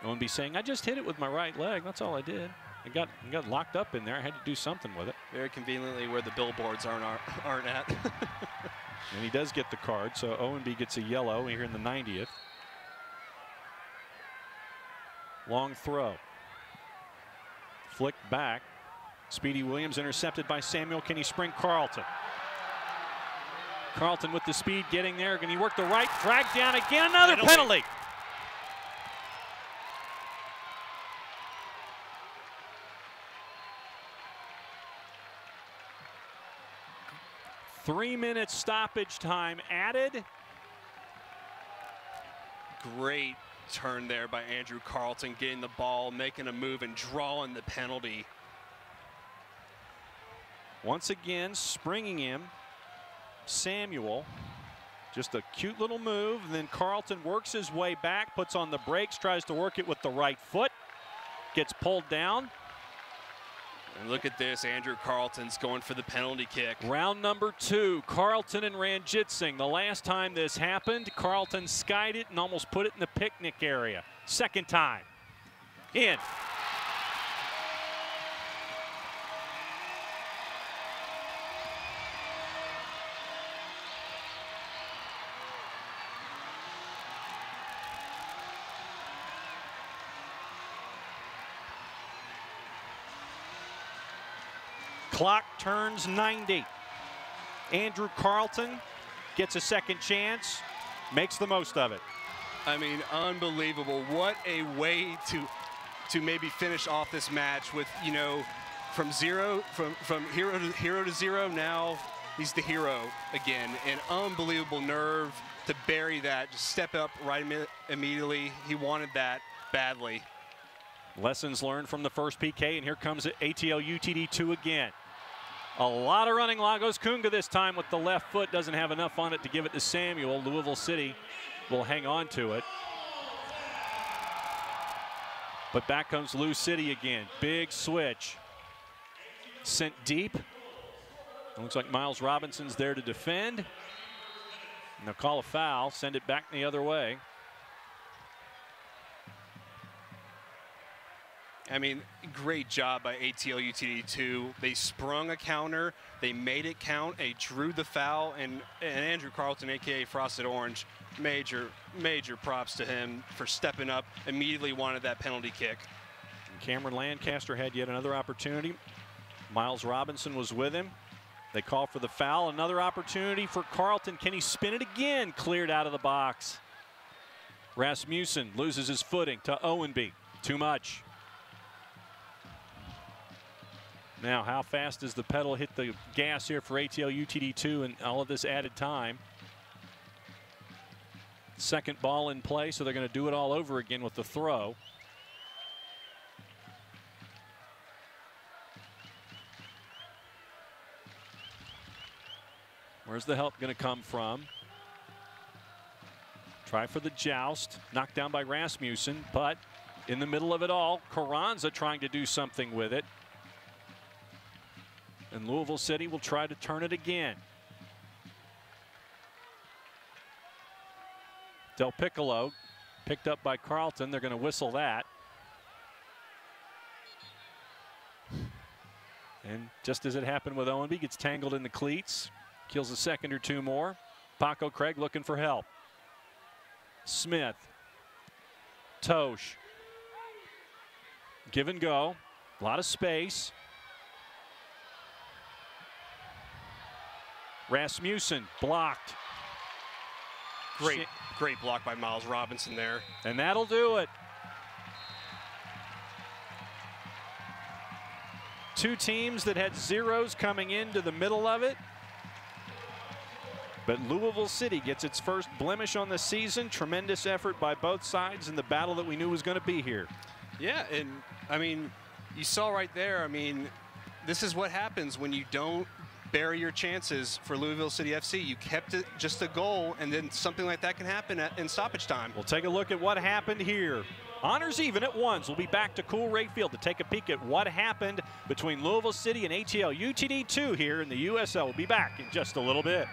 Owenby saying, I just hit it with my right leg. That's all I did. I got locked up in there. I had to do something with it. Very conveniently where the billboards aren't at. And he does get the card, so Owenby gets a yellow here in the 90th. Long throw. Flick back. Speedy Williams intercepted by Samuel. Can he spring Carlton? Carlton with the speed getting there. Can he work the right? Drag down again. Another penalty. Three-minute stoppage time added. Great turn there by Andrew Carlton, getting the ball, making a move, and drawing the penalty. Once again, springing him, Samuel. Just a cute little move. Then Carlton works his way back, puts on the brakes, tries to work it with the right foot, gets pulled down. And look at this, Andrew Carlton's going for the penalty kick. Round number 2, Carlton and Ranjitsingh. The last time this happened, Carlton skied it and almost put it in the picnic area. Second time, in. Clock turns 90. Andrew Carlton gets a second chance, makes the most of it. I mean, unbelievable. What a way to maybe finish off this match with, you know, from hero to zero. Now he's the hero again. An unbelievable nerve to bury that, just step up right immediately. He wanted that badly. Lessons learned from the first PK, and here comes ATL UTD2 again. A lot of running. Lagos Kunga this time with the left foot. Doesn't have enough on it to give it to Samuel. Louisville City will hang on to it. But back comes Lou City again. Big switch. Sent deep. It looks like Miles Robinson's there to defend. And they'll call a foul, send it back the other way. I mean, great job by ATL UTD2. They sprung a counter, they made it count, they drew the foul, and Andrew Carlton, aka Frosted Orange, major props to him for stepping up, immediately wanted that penalty kick. And Cameron Lancaster had yet another opportunity. Miles Robinson was with him. They call for the foul. Another opportunity for Carlton. Can he spin it again? Cleared out of the box. Rasmussen loses his footing to Owenby. Too much. Now, how fast does the pedal hit the gas here for ATL UTD2 and all of this added time? Second ball in play, so they're going to do it all over again with the throw. Where's the help going to come from? Try for the joust. Knocked down by Rasmussen, but in the middle of it all, Carranza trying to do something with it. And Louisville City will try to turn it again. Del Piccolo picked up by Carlton. They're going to whistle that. And just as it happened with Owenby, gets tangled in the cleats. Kills a second or two more. Paco Craig looking for help. Smith. Tosh. Give and go. A lot of space. Rasmussen blocked. Great block by Miles Robinson there. And that'll do it. Two teams that had zeros coming into the middle of it. But Louisville City gets its first blemish on the season. Tremendous effort by both sides in the battle that we knew was going to be here. Yeah, and I mean, you saw right there, I mean, this is what happens when you don't bury your chances for Louisville City FC. You kept it just a goal, and then something like that can happen in stoppage time. We'll take a look at what happened here. Honors even at ones. We'll be back to Coolray Field to take a peek at what happened between Louisville City and ATL UTD2 here in the USL. We'll be back in just a little bit.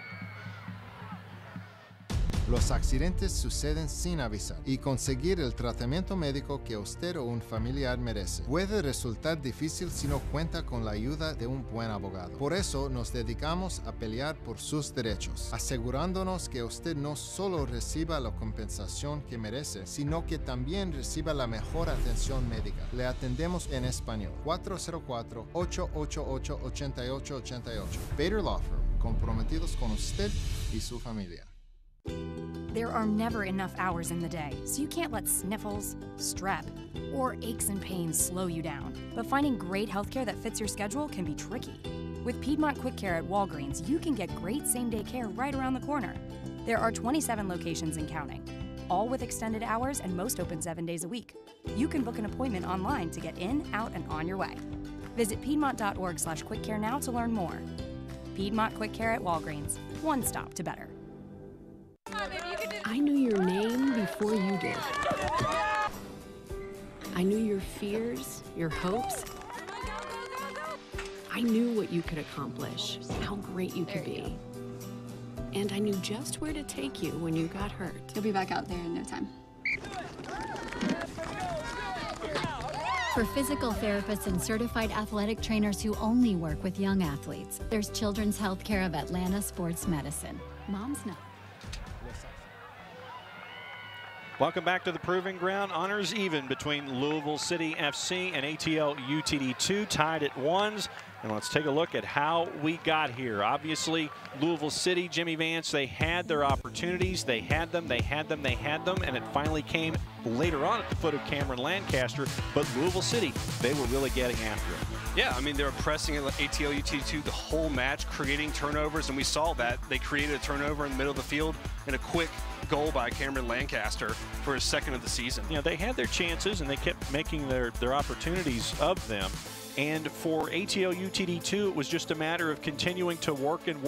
Los accidentes suceden sin avisar y conseguir el tratamiento médico que usted o un familiar merece puede resultar difícil si no cuenta con la ayuda de un buen abogado. Por eso nos dedicamos a pelear por sus derechos, asegurándonos que usted no solo reciba la compensación que merece, sino que también reciba la mejor atención médica. Le atendemos en español. 404-888-8888. Bader Law Firm, comprometidos con usted y su familia. There are never enough hours in the day, so you can't let sniffles, strep, or aches and pains slow you down. But finding great healthcare that fits your schedule can be tricky. With Piedmont Quick Care at Walgreens, you can get great same-day care right around the corner. There are 27 locations and counting, all with extended hours and most open 7 days a week. You can book an appointment online to get in, out, and on your way. Visit piedmont.org/quickcare now to learn more. Piedmont Quick Care at Walgreens, one stop to better. I knew your name before you did. I knew your fears, your hopes. I knew what you could accomplish, how great you could be. And I knew just where to take you when you got hurt. You'll be back out there in no time. For physical therapists and certified athletic trainers who only work with young athletes, there's Children's Healthcare of Atlanta Sports Medicine. Moms know. Welcome back to the Proving Ground. Honors even between Louisville City FC and ATL UTD2, tied at ones. And let's take a look at how we got here. Obviously, Louisville City, Jimmy Vance, they had their opportunities. They had them, and it finally came later on at the foot of Cameron Lancaster. But Louisville City, they were really getting after it. Yeah, I mean, they were pressing at ATL UTD2 the whole match, creating turnovers, and we saw that. They created a turnover in the middle of the field and a quick goal by Cameron Lancaster for his second of the season. You know, they had their chances, and they kept making their opportunities of them. And for ATL UTD2, it was just a matter of continuing to work and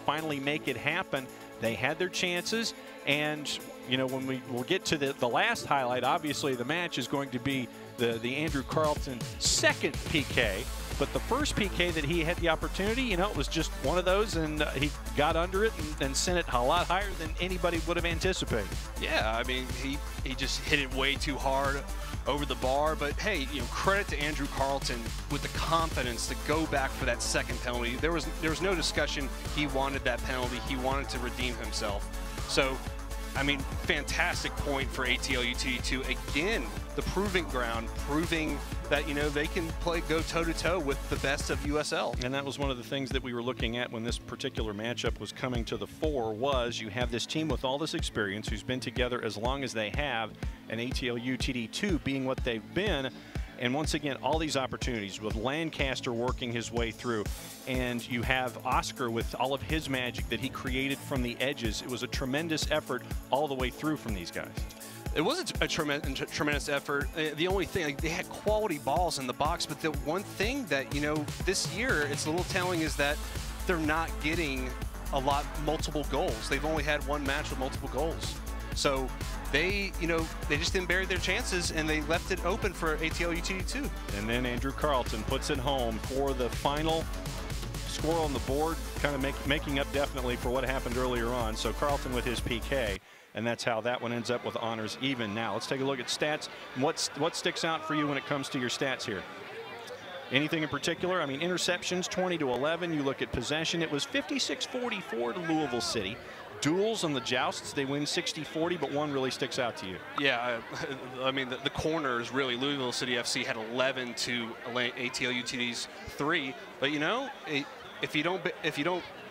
finally make it happen. They had their chances, and you know, when we'll get to the last highlight, obviously the match is going to be the Andrew Carlton second PK. But the first PK that he had the opportunity, you know, it was just one of those, and he got under it and sent it a lot higher than anybody would have anticipated. Yeah, I mean, he just hit it way too hard over the bar. But hey, you know, credit to Andrew Carlton with the confidence to go back for that second penalty. There was no discussion. He wanted that penalty. He wanted to redeem himself. So, I mean, fantastic point for ATL UTD2. Again, the proving ground, proving that, you know, they can go toe-to-toe with the best of USL. And that was one of the things that we were looking at when this particular matchup was coming to the fore, was you have this team with all this experience who's been together as long as they have, and ATL UTD2 being what they've been. And once again, all these opportunities with Lancaster working his way through, and you have Oscar with all of his magic that he created from the edges. It was a tremendous effort all the way through from these guys. It was a tremendous effort. The only thing, like, they had quality balls in the box, but the one thing that, you know, this year it's a little telling is that they're not getting multiple goals. They've only had one match with multiple goals. So they, you know, they just didn't bury their chances, and they left it open for ATL UTD2. And then Andrew Carlton puts it home for the final score on the board, kind of making up definitely for what happened earlier on. So Carlton with his PK, and that's how that one ends up with honors even. Now let's take a look at stats. What sticks out for you when it comes to your stats here? Anything in particular? I mean, interceptions 20-11. You look at possession, it was 56-44 to Louisville City. Duels on the jousts, they win 60-40, but one really sticks out to you. Yeah, I mean, the corners, really, Louisville City FC had 11 to ATL UTD's 3. But, you know, if you don't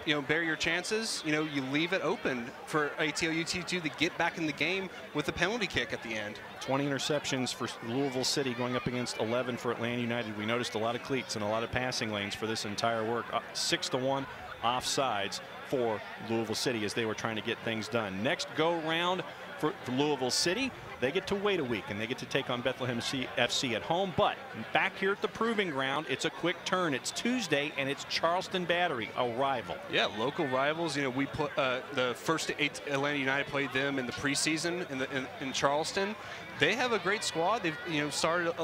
you know, bury your chances, you know, you leave it open for ATL UTD2 to get back in the game with a penalty kick at the end. 20 interceptions for Louisville City going up against 11 for Atlanta United. We noticed a lot of cleats and a lot of passing lanes for this entire work. 6-1 offsides for Louisville City as they were trying to get things done. Next go round for Louisville City, they get to wait a week and they get to take on Bethlehem FC at home. But back here at the Proving Ground, it's a quick turn. It's Tuesday and it's Charleston Battery, a rival. Yeah, local rivals. You know, we put the first Atlanta United played them in the preseason in Charleston. They have a great squad. They've, you know, started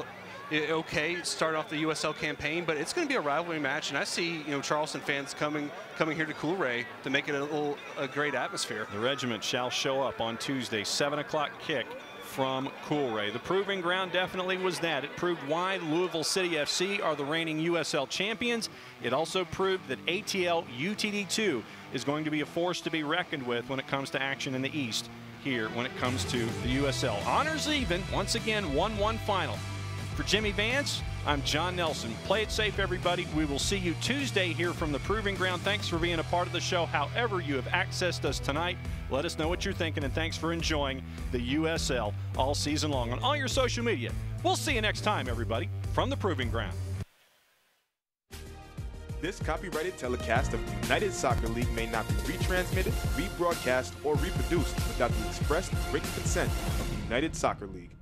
start off the USL campaign, but it's going to be a rivalry match, and I see, you know, Charleston fans coming here to Coolray to make it a great atmosphere. The regiment shall show up on Tuesday, 7 o'clock kick from Coolray. The Proving Ground definitely was that. It proved why Louisville City FC are the reigning USL champions. It also proved that ATL UTD2 is going to be a force to be reckoned with when it comes to action in the East here when it comes to the USL. Honors even, once again, 1-1 final. For Jimmy Vance, I'm John Nelson. Play it safe, everybody. We will see you Tuesday here from the Proving Ground. Thanks for being a part of the show. However you have accessed us tonight, let us know what you're thinking, and thanks for enjoying the USL all season long on all your social media. We'll see you next time, everybody, from the Proving Ground. This copyrighted telecast of the United Soccer League may not be retransmitted, rebroadcast, or reproduced without the express written consent of the United Soccer League.